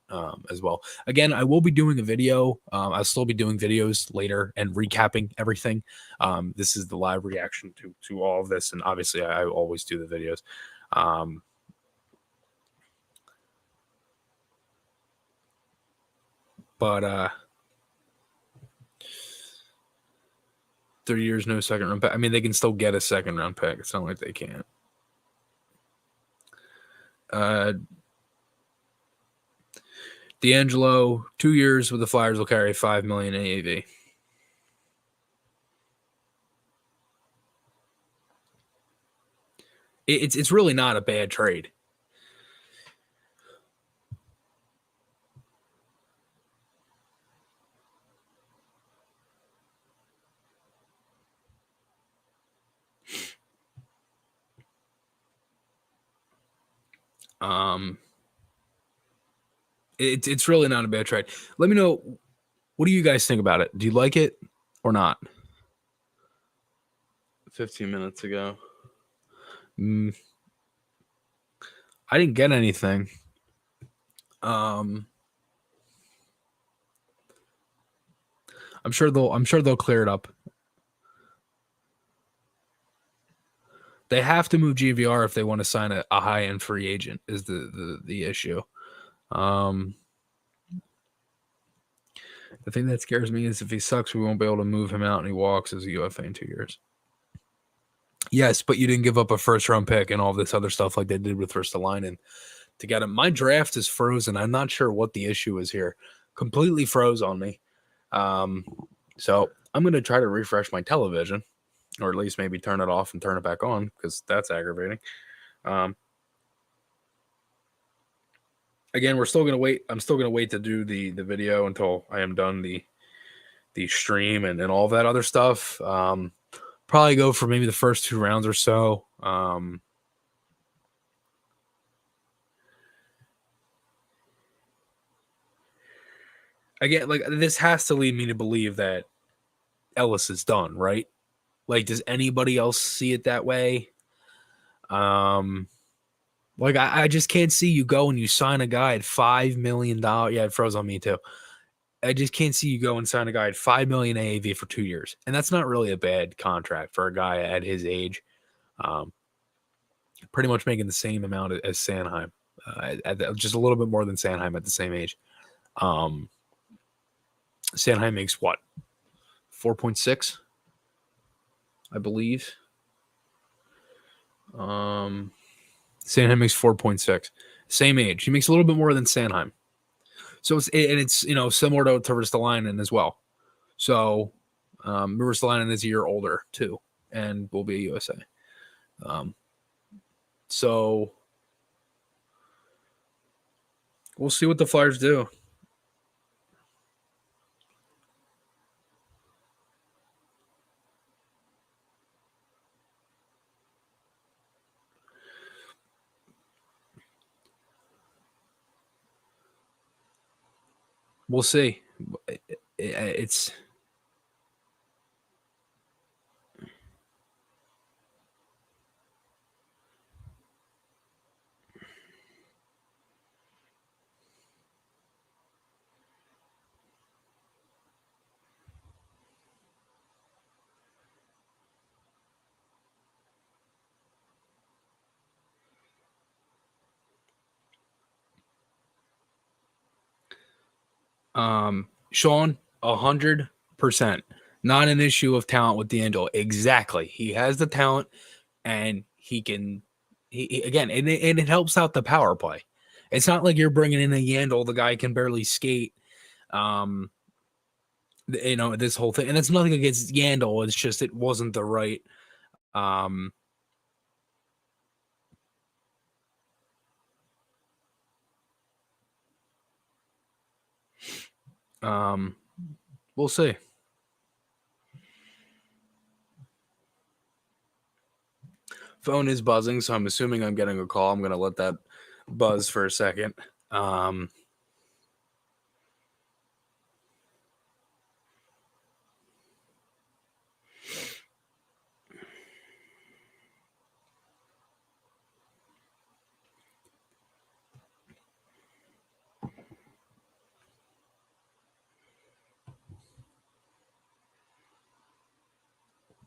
Speaker 2: as well. Again, I will be doing a video. I'll still be doing videos later and recapping everything. This is the live reaction to all of this. And obviously, I always do the videos. But 3 years, no second round pick. I mean, they can still get a second round pick. It's not like they can't. D'Angelo, 2 years with the Flyers will carry $5 million AAV. It's really not a bad trade. It's really not a bad trade. Let me know, what do you guys think about it? Do you like it or not? 15 minutes ago. I didn't get anything. I'm sure they'll clear it up. They have to move GVR if they want to sign a high end free agent. Is the issue? The thing that scares me is if he sucks, we won't be able to move him out and he walks as a UFA in 2 years. Yes, but you didn't give up a first round pick and all this other stuff like they did with Ristolainen to get him. My draft is frozen. I'm not sure what the issue is here. Completely froze on me. So I'm going to try to refresh my television, or at least maybe turn it off and turn it back on, because that's aggravating. Again, we're still going to wait. I'm still going to wait to do the video until I am done the stream and all that other stuff. Probably go for maybe the first 2 rounds or so. Again, like, this has to lead me to believe that Ellis is done, right? Like, does anybody else see it that way? Like, I just can't see you go and you sign a guy at $5 million. Yeah, it froze on me too. I just can't see you go and sign a guy at $5 million AAV for 2 years. And that's not really a bad contract for a guy at his age. Pretty much making the same amount as Sanheim. Just a little bit more than Sanheim at the same age. Sanheim makes what? 4.6, I believe. Sanheim makes 4.6. Same age. He makes a little bit more than Sanheim. So it's similar to Ristolainen as well. So Ristolainen is a year older too, and will be a USA. So we'll see what the Flyers do. We'll see. It's Sean, 100%. Not an issue of talent with D'Angelo. Exactly. He has the talent, and he can. He again, and it helps out the power play. It's not like you're bringing in a Yandel. The guy can barely skate. This whole thing, and it's nothing against Yandel. It's just it wasn't the right. We'll see. Phone is buzzing, so I'm assuming I'm getting a call. I'm going to let that buzz for a second.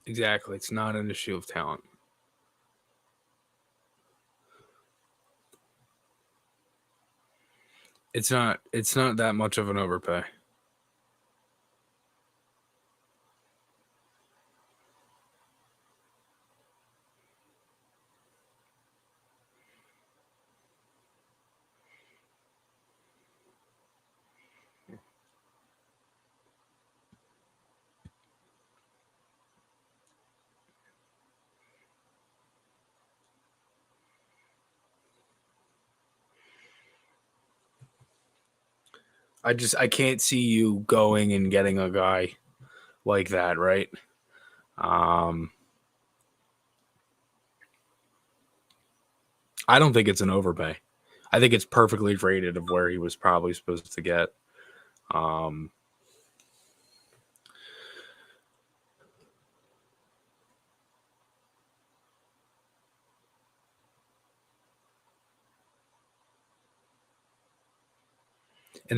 Speaker 2: Exactly. It's not an issue of talent. It's not that much of an overpay. I can't see you going and getting a guy like that, right? I don't think it's an overpay. I think it's perfectly rated of where he was probably supposed to get. And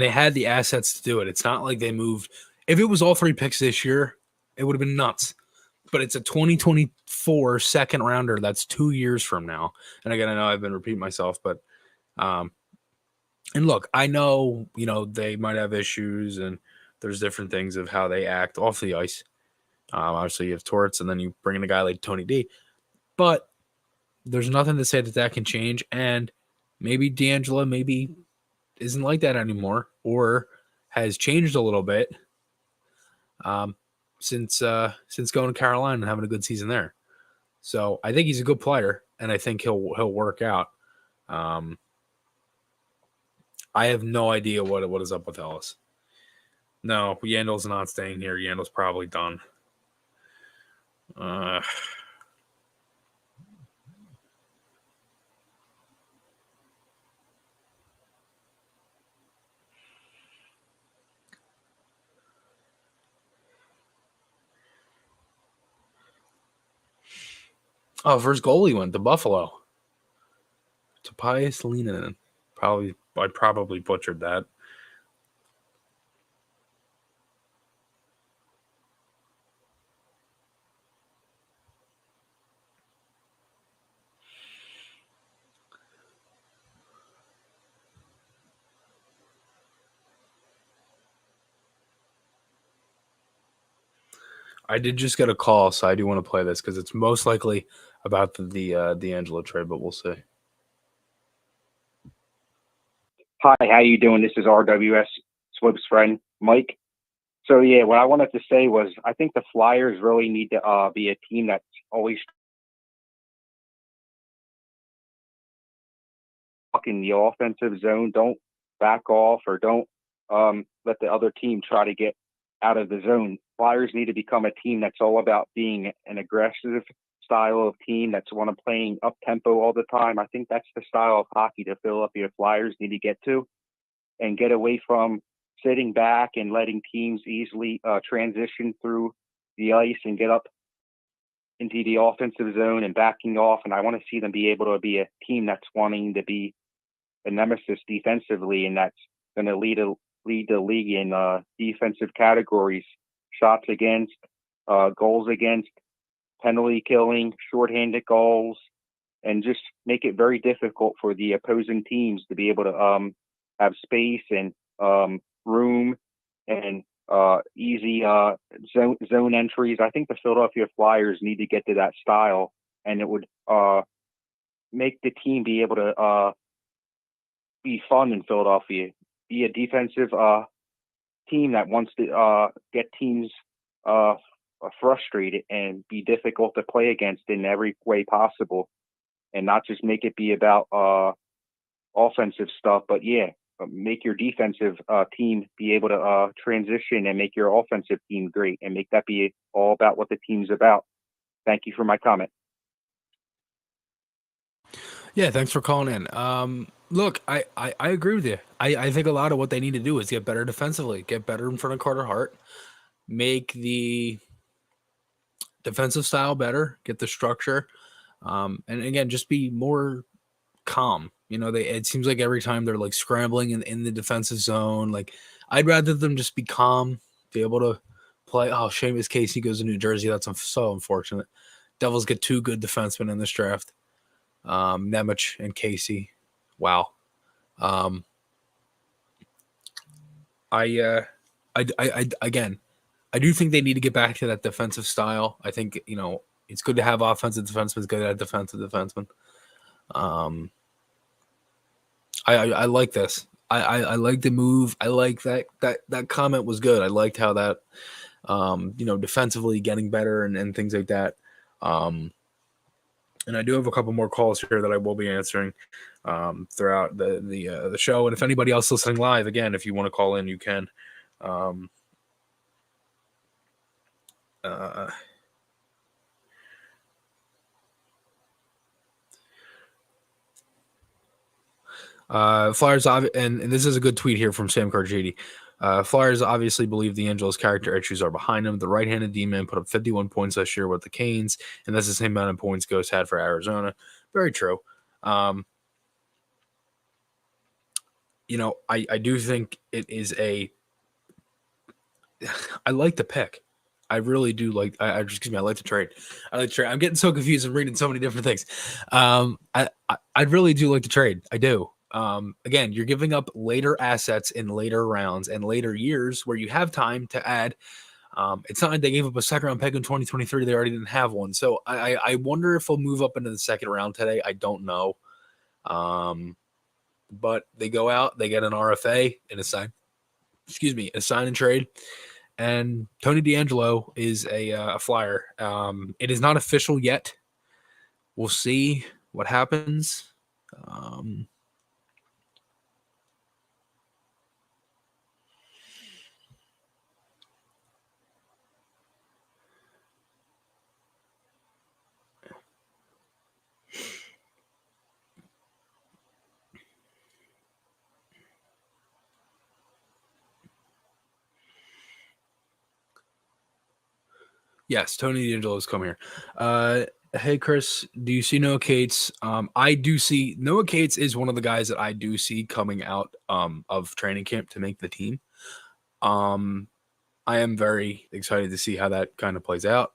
Speaker 2: they had the assets to do it. It's not like they moved. If it was all 3 picks this year, it would have been nuts. But it's a 2024 second rounder. That's 2 years from now. And again, I know I've been repeating myself, but and look, I know, they might have issues and there's different things of how they act off the ice. Obviously, you have Torts, and then you bring in a guy like Tony D. But there's nothing to say that can change. And maybe D'Angelo isn't like that anymore, or has changed a little bit since going to Carolina and having a good season there. So I think he's a good player, and I think he'll work out. I have no idea what is up with Ellis. No, Yandel's not staying here. Yandel's probably done. Oh, first goalie went to Buffalo. Tobias Lehinen. I probably butchered that. I did just get a call, so I do want to play this because it's most likely about the D'Angelo trade, but we'll see.
Speaker 5: Hi, how you doing? This is RWS Swib's friend, Mike. So, yeah, what I wanted to say was I think the Flyers really need to be a team that's always in the offensive zone. Don't back off or don't let the other team try to get out of the zone. Flyers need to become a team that's all about being an aggressive style of team that's want to playing up tempo all the time. I think that's the style of hockey the Philadelphia Flyers need to get to, and get away from sitting back and letting teams easily transition through the ice and get up into the offensive zone and backing off. And I want to see them be able to be a team that's wanting to be a nemesis defensively, and that's going to lead the league in defensive categories: shots against, goals against, penalty killing, shorthanded goals, and just make it very difficult for the opposing teams to be able to have space and room and easy zone entries. I think the Philadelphia Flyers need to get to that style, and it would make the team be able to be fun in Philadelphia, be a defensive team that wants to get teams frustrated and be difficult to play against in every way possible, and not just make it be about offensive stuff, but make your defensive team be able to transition and make your offensive team great, and make that be all about what the team's about. Thank you for my comment.
Speaker 2: Yeah, thanks for calling in. Look, I agree with you. I think a lot of what they need to do is get better defensively, get better in front of Carter Hart, make the defensive style better, get the structure, and again, just be more calm. It seems like every time they're like scrambling in the defensive zone. Like, I'd rather them just be calm, be able to play. Oh, Seamus Casey goes to New Jersey. That's so unfortunate. Devils get 2 good defensemen in this draft. Nemec and Casey. Wow. I do think they need to get back to that defensive style. I think, it's good to have offensive defensemen. It's good to have defensive defensemen. I like this. I like the move. I like that comment was good. I liked how that, defensively getting better and things like that. And I do have a couple more calls here that I will be answering throughout the show. And if anybody else listening live, again, if you want to call in, you can. Flyers, and this is a good tweet here from Sam Cargidi. Flyers obviously believe D'Angelo's character issues are behind him. The right-handed D-man put up 51 points last year with the Canes, and that's the same amount of points Ghost had for Arizona. Very true. I do think it is I like the pick. I really do like. I like the trade. I like the trade. I'm getting so confused and reading so many different things. I really do like the trade. I do. Again, you're giving up later assets in later rounds and later years where you have time to add. It's not like they gave up a second round pick in 2023. They already didn't have one. So I wonder if they'll move up into the second round today. I don't know. But they go out, they get an RFA and a sign and trade. And Tony DeAngelo is a Flyer. It is not official yet. We'll see what happens. Yes, Tony DeAngelo is coming here. Hey, Chris, do you see Noah Cates? I do see Noah Cates is one of the guys that I do see coming out of training camp to make the team. I am very excited to see how that kind of plays out.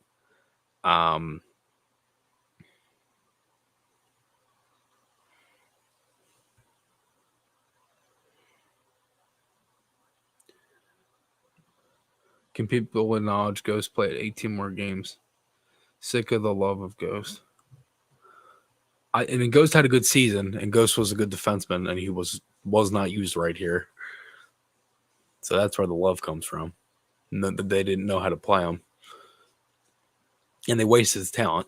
Speaker 2: Can people acknowledge Ghost played 18 more games? Sick of the love of Ghost. I mean, Ghost had a good season, and Ghost was a good defenseman, and he was not used right here. So that's where the love comes from. They didn't know how to play him, and they wasted his talent.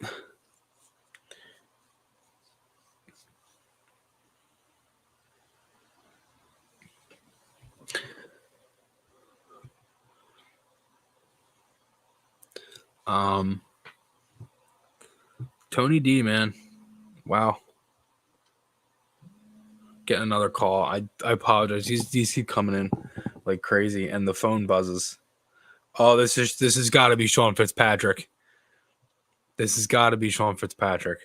Speaker 2: Tony D, man. Wow. Getting another call. I apologize. These keep coming in like crazy, and the phone buzzes. Oh, this has got to be Sean Fitzpatrick. This has got to be Sean Fitzpatrick.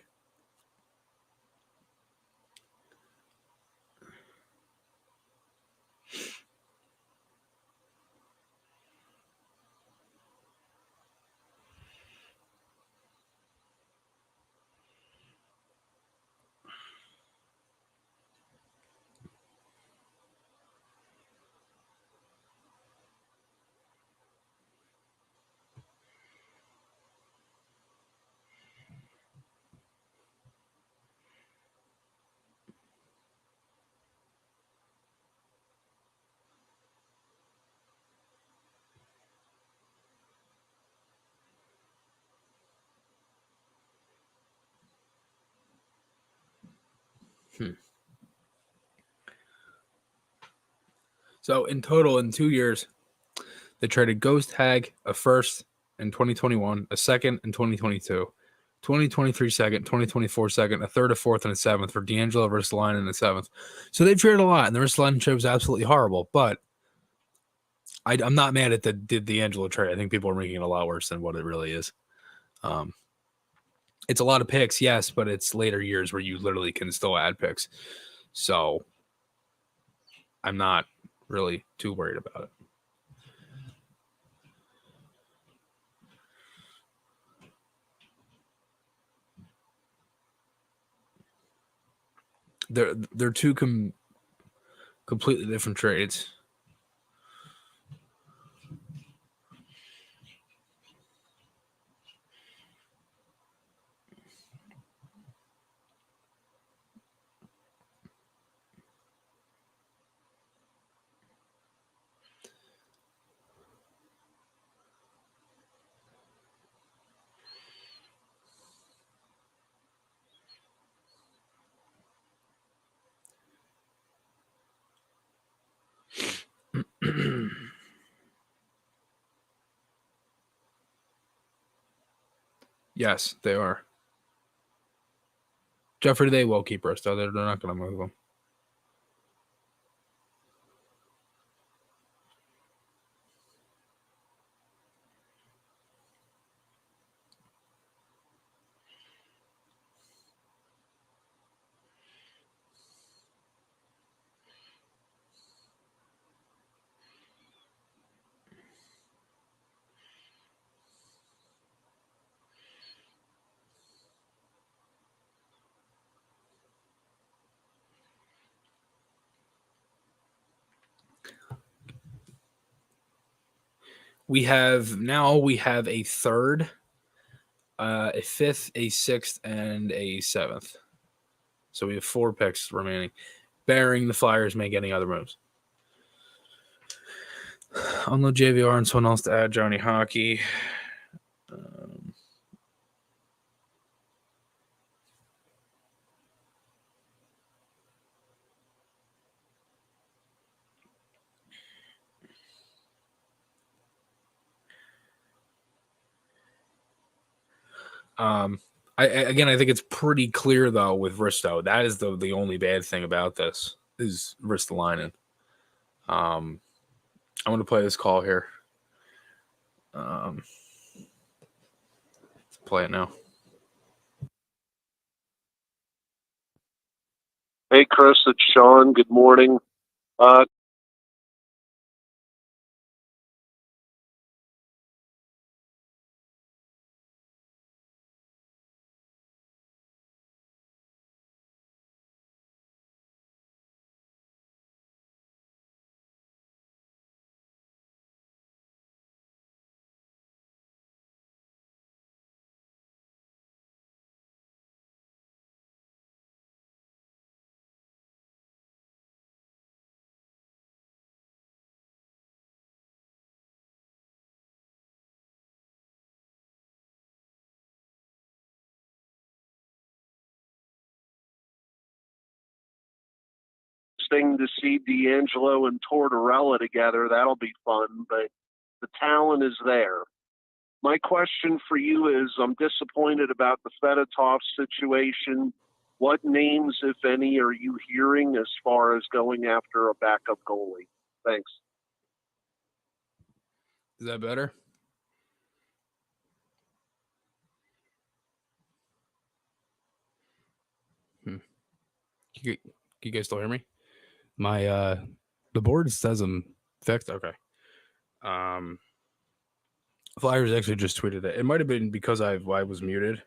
Speaker 2: So in total, in 2 years, they traded Ghost Hag, a first in 2021, a second in 2022, 2023 second, 2024 second, a third, a fourth, and a seventh for D'Angelo versus Line in the seventh. So they've traded a lot, and the Line trade was absolutely horrible. But I'm not mad at the D'Angelo trade. I think people are making it a lot worse than what it really is. It's a lot of picks, yes, but it's later years where you literally can still add picks. So I'm not really too worried about it. They're two completely different trades. Yes, they are. Jeffrey, they will keep Risto. They're not going to move him. We have a third, a fifth, a sixth, and a seventh. So we have 4 picks remaining, bearing the Flyers make any other moves. Unload JVR and someone else to add Johnny Hockey. I think it's pretty clear though with Risto. That is the only bad thing about this is Ristolainen. I'm going to play this call here. Let's play it now.
Speaker 6: Hey, Chris, it's Sean. Good morning. Thing to see D'Angelo and Tortorella together. That'll be fun, but the talent is there. My question for you is, I'm disappointed about the Fedotov situation. What names, if any, are you hearing as far as going after a backup goalie? Thanks.
Speaker 2: Is that better? You guys still hear me? My the board says I'm fixed. Okay. Flyers actually just tweeted it. It might have been because I was muted.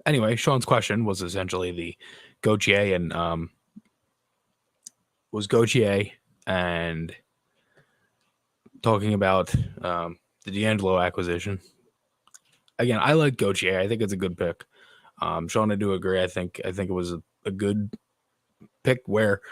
Speaker 2: Anyway, Sean's question was essentially the Gauthier and talking about the D'Angelo acquisition. Again, I like Gauthier. I think it's a good pick. Sean, I do agree. I think it was a good pick where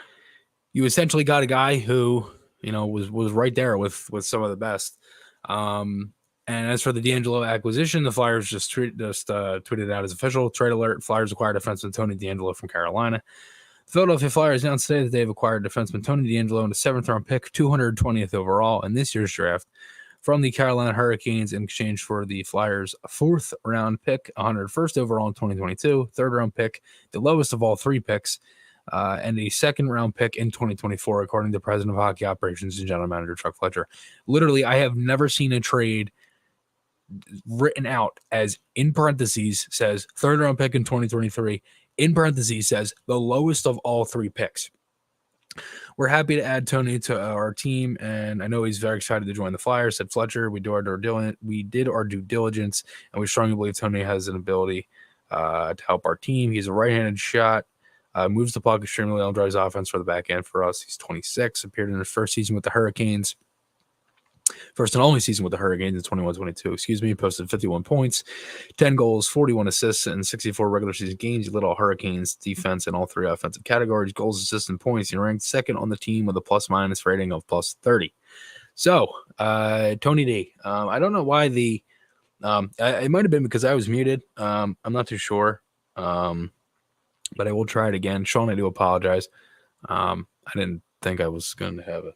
Speaker 2: you essentially got a guy who was right there with some of the best. And as for the D'Angelo acquisition, the Flyers just tweeted out as official trade alert. Flyers acquired defenseman Tony DeAngelo from Carolina. The Philadelphia Flyers announced today that they've acquired defenseman Tony DeAngelo and a 7th-round pick, 220th overall in this year's draft from the Carolina Hurricanes in exchange for the Flyers' 4th-round pick, 101st overall in 2022, 3rd-round pick, the lowest of all 3 picks, and a 2nd-round pick in 2024, according to President of Hockey Operations and General Manager Chuck Fletcher. Literally, I have never seen a trade written out as in parentheses says 3rd-round pick in 2023, in parentheses says the lowest of all 3 picks. We're happy to add Tony to our team, and I know he's very excited to join the Flyers, said Fletcher. We did our due diligence, and we strongly believe Tony has an ability to help our team. He's a right-handed shot, moves the puck extremely well, drives offense for the back end for us. He's 26, appeared in his first season with the Hurricanes. First and only season with the Hurricanes in 21-22, posted 51 points, 10 goals, 41 assists, and 64 regular season games. He led all Hurricanes defense in all 3 offensive categories, goals, assists, and points. He ranked 2nd on the team with a plus-minus rating of plus 30. So, Tony D, I don't know why it might have been because I was muted. I'm not too sure. but I will try it again. Sean, I do apologize. I didn't think I was going to have a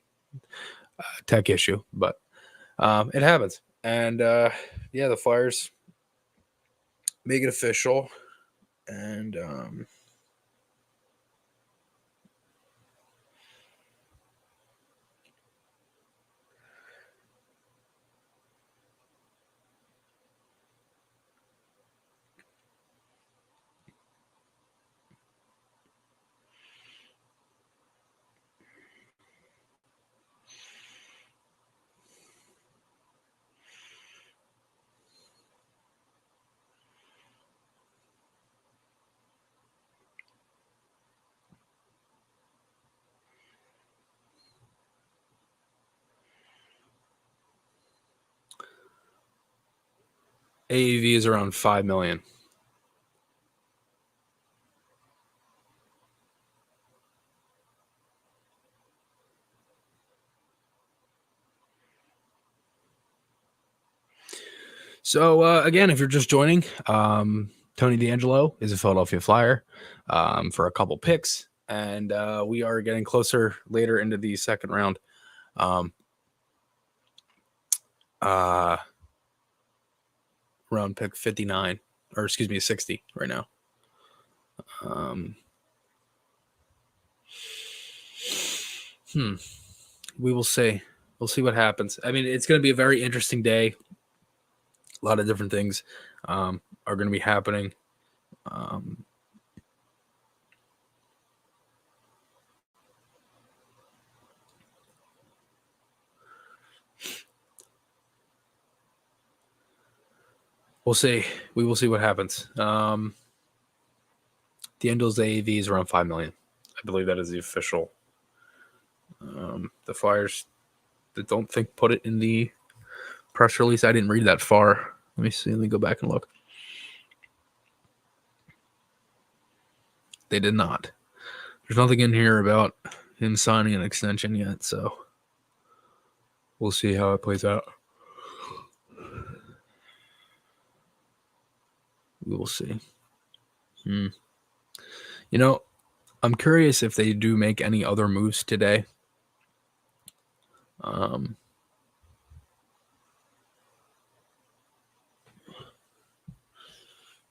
Speaker 2: tech issue, but it happens. And yeah, the Flyers make it official. And AAV is around 5 million. So again, if you're just joining, Tony DeAngelo is a Philadelphia Flyer for a couple picks, and we are getting closer later into the second round. Round pick 59, or excuse me, 60 right now. We will see. We'll see what happens. I mean, it's going to be a very interesting day. A lot of different things are going to be happening. We'll see. We will see what happens. The Angels AAV is around 5 million. I believe that is the official. The Flyers, I don't think, put it in the press release. I didn't read that far. Let me see. Let me go back and look. They did not. There's nothing in here about him signing an extension yet, so we'll see how it plays out. We will see. You know, I'm curious if they do make any other moves today.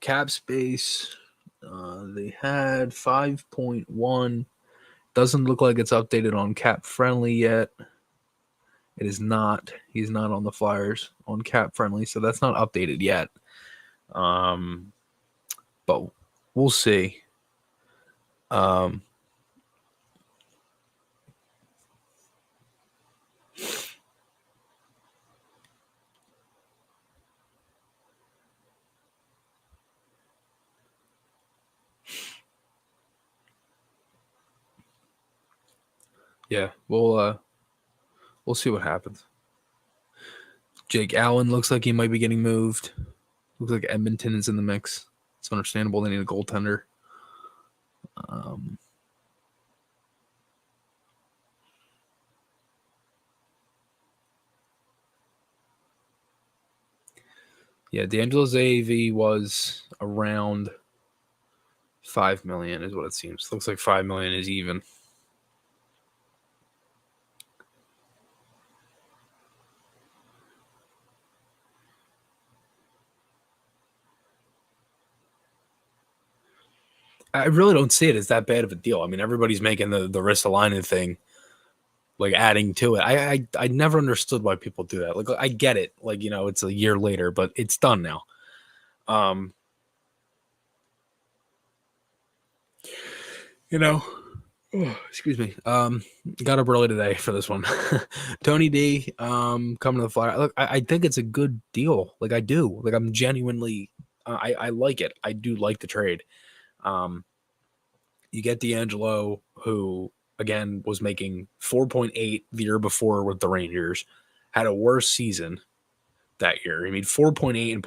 Speaker 2: Cap space, they had 5.1. Doesn't look like it's updated on Cap Friendly yet. It is not. He's not on the Flyers on Cap Friendly, so that's not updated yet. But we'll see. Yeah, we'll see what happens. Jake Allen looks like he might be getting moved. Looks like Edmonton is in the mix. It's understandable. They need a goaltender. Yeah, D'Angelo's AAV was around 5 million is what it seems. Looks like 5 million is even. I really don't see it as that bad of a deal. I mean, everybody's making the wrist aligning thing, like adding to it. I never understood why people do that. Like, I get it. Like, you know, it's a year later, but it's done now. You know, excuse me. Got up early today for this one. Tony D, coming to the Flyer. Look, I think it's a good deal. Like, I do. Like, I'm genuinely, I like it. I do like the trade. You get D'Angelo, who again was making 4.8 the year before with the Rangers, had a worse season that year. He made 4.8 and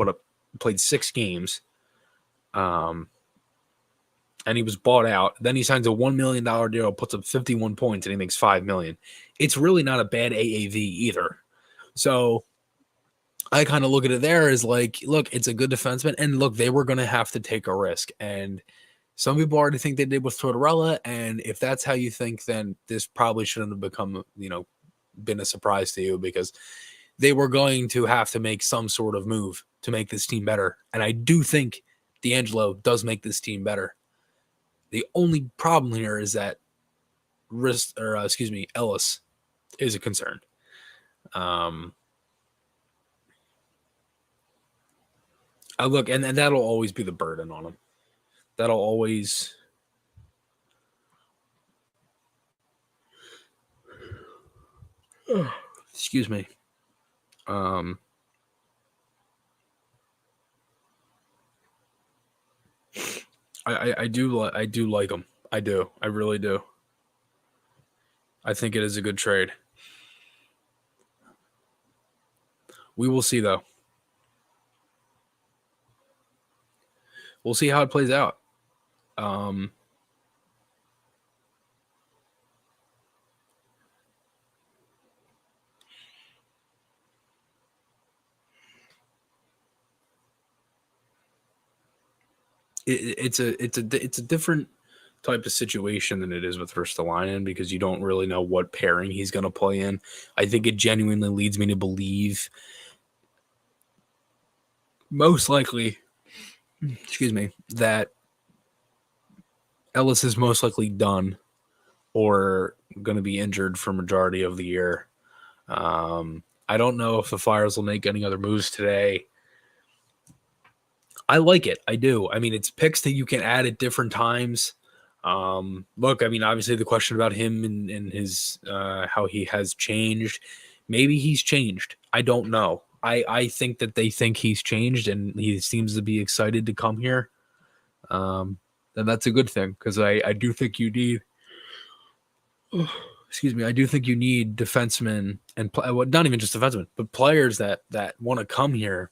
Speaker 2: played 6 games. And he was bought out. Then he signs a $1 million deal, puts up 51 points, and he makes $5 million. It's really not a bad AAV either. So I kind of look at it there as like, look, it's a good defenseman. And look, they were going to have to take a risk. And Some people already think they did with Tortorella, and if that's how you think, then this probably shouldn't have become, been a surprise to you, because they were going to have to make some sort of move to make this team better. And I do think D'Angelo does make this team better. The only problem here is that Ellis is a concern. Look, and that'll always be the burden on him. That'll always. Excuse me. I do like him. I do. I really do. I think it is a good trade. We will see, though. We'll see how it plays out. It's a different type of situation than it is with Ristolainen, because you don't really know what pairing he's going to play in. I think it genuinely leads me to believe, most likely, that Ellis is most likely done or going to be injured for majority of the year. I don't know if the Flyers will make any other moves today. I like it. I do. I mean, it's picks that you can add at different times. Look, I mean, obviously the question about him and his how he has changed. Maybe he's changed. I don't know. I think that they think he's changed, and he seems to be excited to come here. And that's a good thing, because I do think you need. I do think you need defensemen and not even just defensemen, but players that want to come here,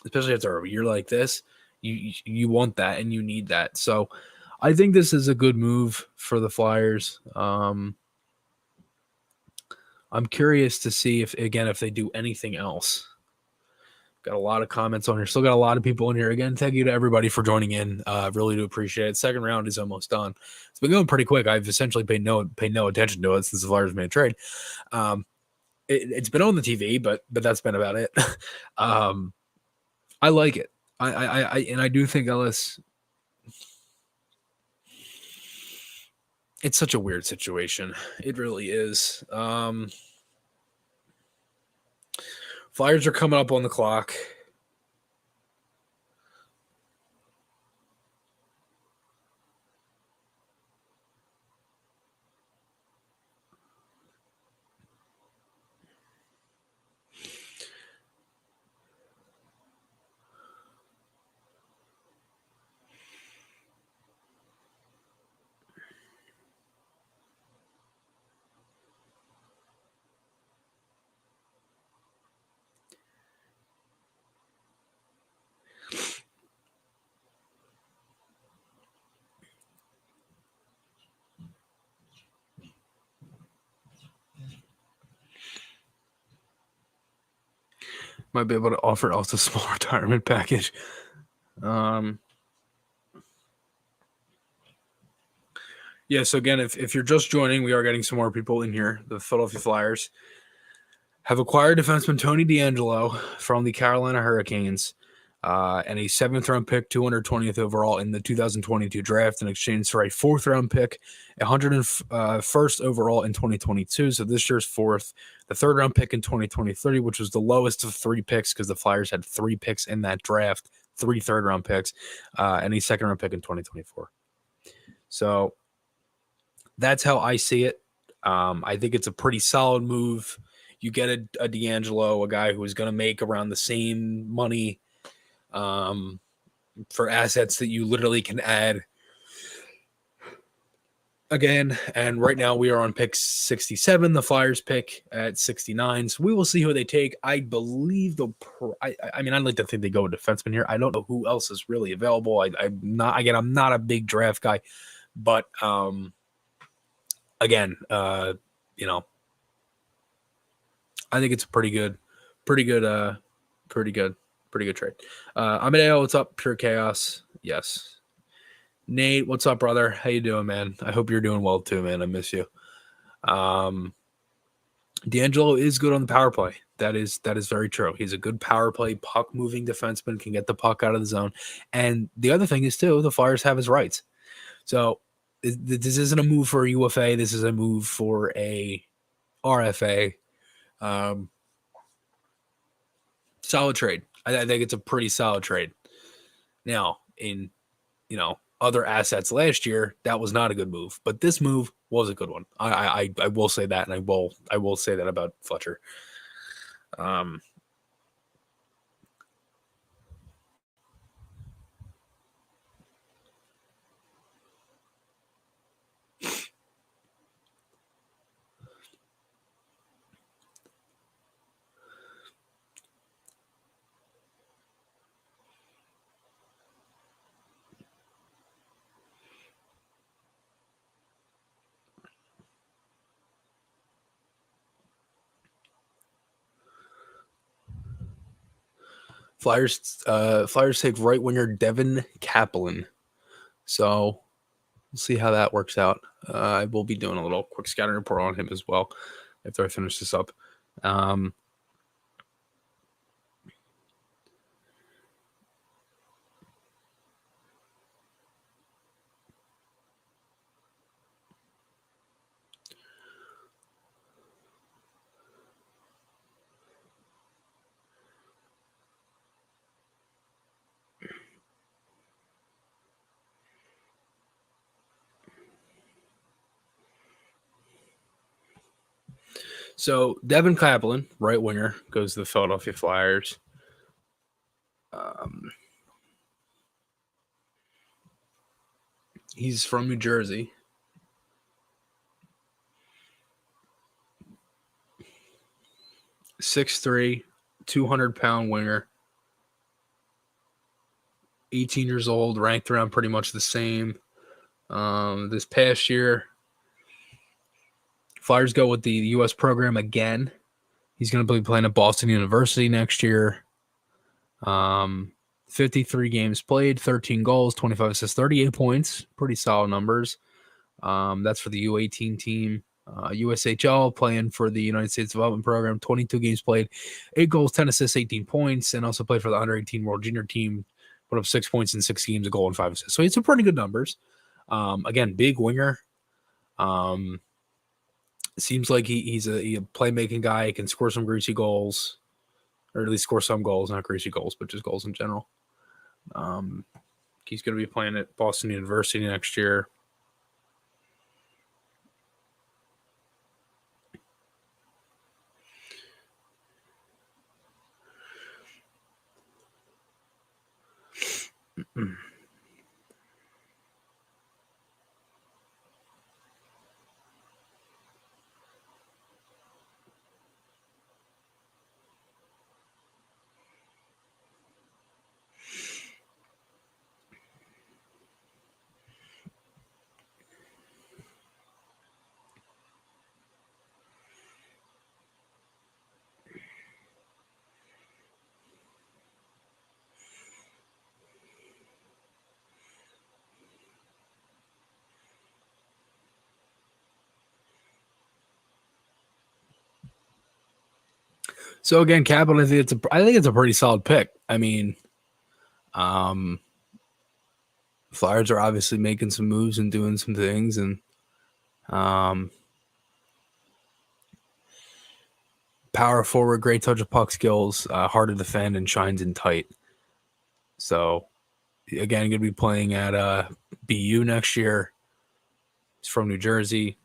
Speaker 2: especially after a year like this. You want that, and you need that. So I think this is a good move for the Flyers. I'm curious to see if they do anything else. Got a lot of comments on here. Still got a lot of people in here. Again, thank you to everybody for joining in. Really do appreciate it. Second round is almost done. It's been going pretty quick. I've essentially paid no attention to it since the Flyers made a trade. It's been on the TV, but that's been about it. I like it. I do think Ellis. It's such a weird situation. It really is. Flyers are coming up on the clock. Might be able to offer us a small retirement package. Yeah, so again, if you're just joining, we are getting some more people in here. The Philadelphia Flyers have acquired defenseman Tony D'Angelo from the Carolina Hurricanes and a 7th-round pick, 220th overall in the 2022 draft in exchange for a 4th-round pick, 101st overall in 2022, so this year's 4th, the 3rd-round pick in 2023, which was the lowest of 3 picks because the Flyers had 3 picks in that draft, 3 3rd-round picks, and a 2nd-round pick in 2024. So that's how I see it. I think it's a pretty solid move. You get a D'Angelo, a guy who is going to make around the same money for assets that you literally can add again. And right now we are on pick 67, the Flyers pick at 69. So we will see who they take. I believe I mean, I'd like to think they go a defenseman here. I don't know who else is really available. I'm not a big draft guy, but again, I think it's a pretty good trade. Amadeo, what's up? Pure chaos. Yes. Nate, what's up, brother? How you doing, man? I hope you're doing well too, man. I miss you. D'Angelo is good on the power play. That is very true. He's a good power play, puck moving defenseman, can get the puck out of the zone. And the other thing is too, the Flyers have his rights. So this isn't a move for a UFA. This is a move for a RFA. Solid trade. I think it's a pretty solid trade. Now, in other assets last year, that was not a good move, but this move was a good one. I will say that, and I will say that about Fletcher. Flyers take right winger Devin Kaplan. So we'll see how that works out. I will be doing a little quick scouting report on him as well after I finish this up. So Devin Kaplan, right winger, goes to the Philadelphia Flyers. He's from New Jersey. 6'3", 200-pound winger. 18 years old, ranked around pretty much the same. This past year, Flyers go with the U.S. program again. He's going to be playing at Boston University next year. 53 games played, 13 goals, 25 assists, 38 points. Pretty solid numbers. That's for the U18 team. USHL, playing for the United States Development Program, 22 games played, 8 goals, 10 assists, 18 points, and also played for the under 18 World Junior team, put up 6 points in 6 games, a goal, and 5 assists. So it's a pretty good numbers. Again, big winger. Seems like he's a playmaking guy. He can score some greasy goals, or at least score some goals, not greasy goals, but just goals in general. He's going to be playing at Boston University next year. So again, Kaplan, I think it's a pretty solid pick. I mean, Flyers are obviously making some moves and doing some things, and power forward, great touch of puck skills, hard to defend, and shines in tight. So again, going to be playing at BU next year. He's from New Jersey.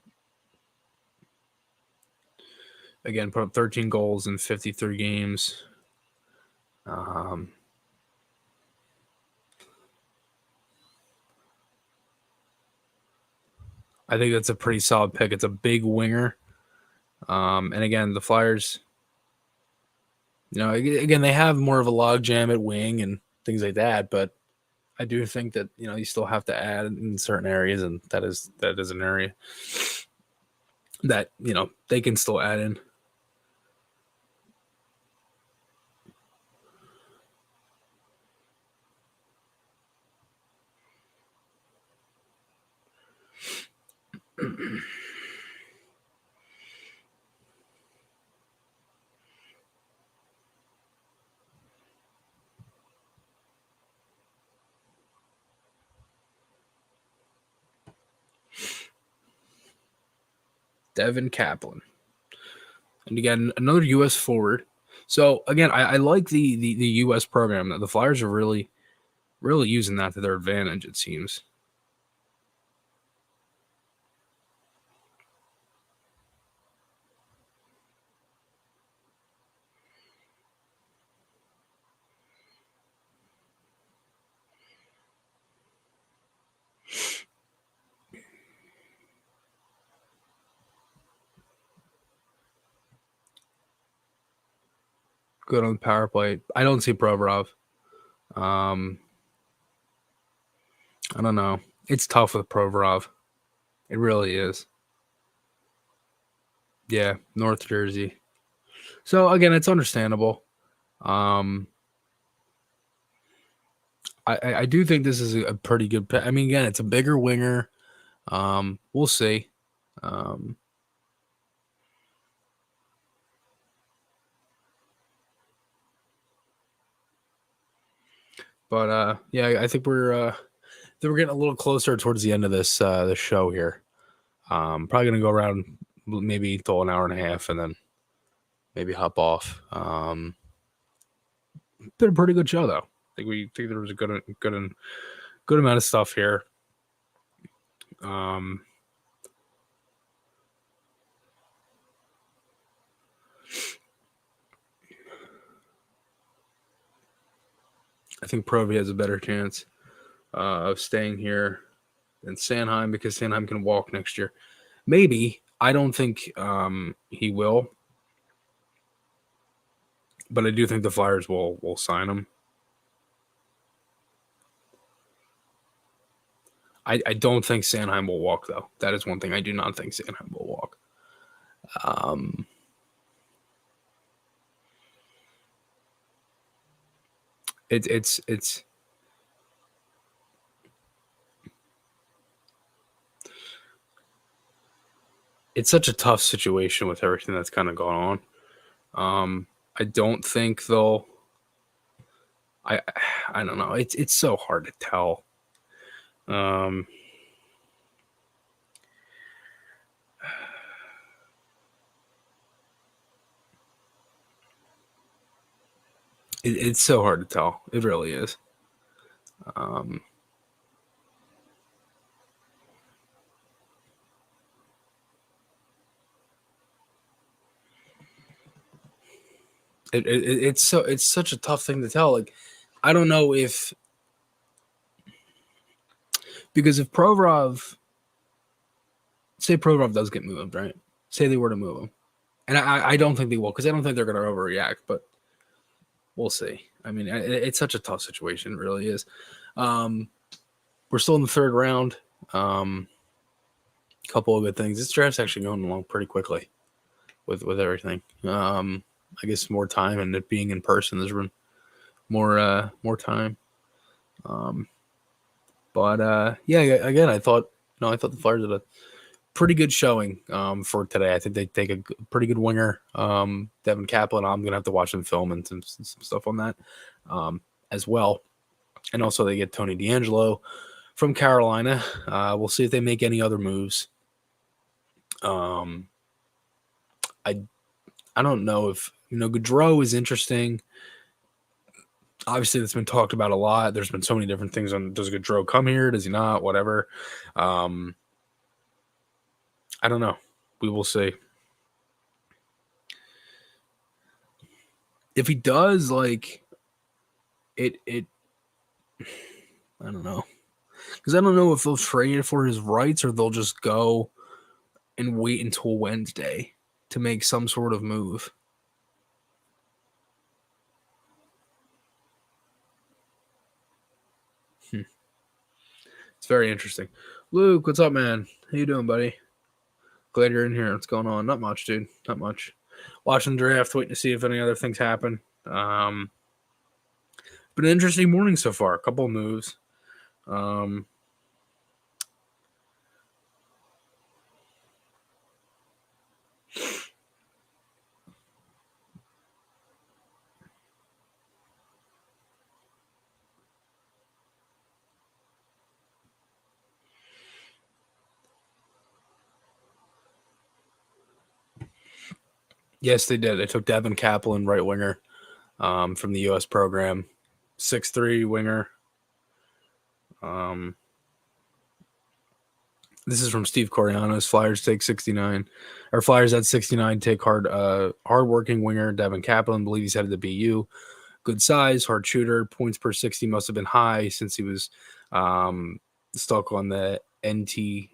Speaker 2: Again, put up 13 goals in 53 games. I think that's a pretty solid pick. It's a big winger. And again, the Flyers, again, they have more of a logjam at wing and things like that, but I do think that, you still have to add in certain areas, and that is an area that, they can still add in. Devin Kaplan. And again, another U.S. forward. So again, I like the U.S. program. The Flyers are really using that to their advantage, it seems. Good on the power play. I don't see Provorov. I don't know. It's tough with Provorov. It really is. Yeah, North Jersey. So again, it's understandable. I do think this is a pretty good pick. I mean, again, it's a bigger winger. We'll see. But yeah, I think we're getting a little closer towards the end of this show here. Probably gonna go around maybe till an hour and a half, and then maybe hop off. Been a pretty good show though. I think there was a good amount of stuff here. I think Provy has a better chance of staying here than Sanheim, because Sanheim can walk next year. Maybe. I don't think he will. But I do think the Flyers will sign him. I don't think Sanheim will walk, though. That is one thing I do not think Sanheim will walk. It's such a tough situation with everything that's kind of gone on. I don't think they'll. I don't know. It's so hard to tell. It's so hard to tell. It really is. It's such a tough thing to tell. Like, I don't know if, because if Provorov does get moved, right? Say they were to move him, and I don't think they will, because I don't think they're going to overreact, but we'll see. I mean, it's such a tough situation. It really is. We're still in the third round. Couple of good things. This draft's actually going along pretty quickly with everything. I guess more time, and it being in person, there's been more time. But yeah, again, I thought the Flyers did a pretty good showing for today. I think they take a pretty good winger, Devin Kaplan. I'm gonna have to watch some film and some stuff on that as well. And also they get Tony DeAngelo from Carolina. We'll see if they make any other moves. I don't know if, Gaudreau is interesting. Obviously, that's been talked about a lot. There's been so many different things on, does Gaudreau come here? Does he not? Whatever. I don't know. We will see. If he does, like, I don't know. Because I don't know if they'll trade for his rights, or they'll just go and wait until Wednesday to make some sort of move. It's very interesting. Luke, what's up, man? How you doing, buddy? Glad you're in here. What's going on? Not much, dude. Not much. Watching the draft, waiting to see if any other things happen. Been an interesting morning so far. A couple of moves. Yes, they did. They took Devin Kaplan, right winger, from the U.S. program, 6'3" winger. This is from Steve Coriano's Flyers take 69, or Flyers at 69 take hardworking winger Devin Kaplan. Believe he's headed to BU. Good size, hard shooter. Points per 60 must have been high since he was stuck on the NTDP's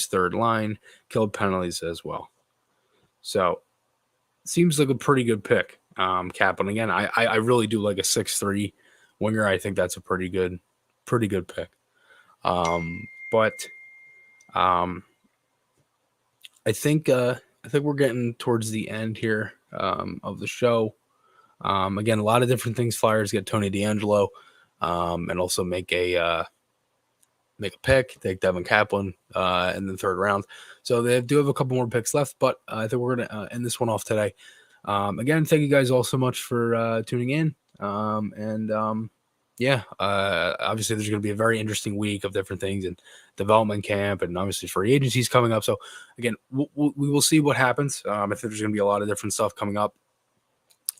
Speaker 2: third line. Killed penalties as well. So seems like a pretty good pick. Kaplan again. I really do like a 6'3" winger. I think that's a pretty good pick. But I think we're getting towards the end here of the show. Again, a lot of different things. Flyers get Tony DeAngelo, and also make a pick. Take Devin Kaplan in the third round. So they do have a couple more picks left, but I think we're gonna end this one off today. Again, thank you guys all so much for tuning in. Obviously there's going to be a very interesting week of different things and development camp and obviously free agencies coming up. So again, we will see what happens. I think there's going to be a lot of different stuff coming up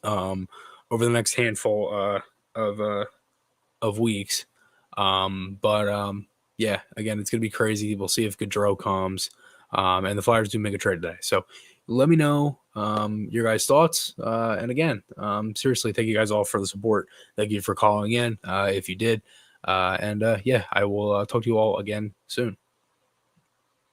Speaker 2: over the next handful of weeks. Again, it's going to be crazy. We'll see if Gaudreau comes, and the Flyers do make a trade today. So let me know your guys' thoughts. And again, seriously, thank you guys all for the support. Thank you for calling in if you did. I will talk to you all again soon.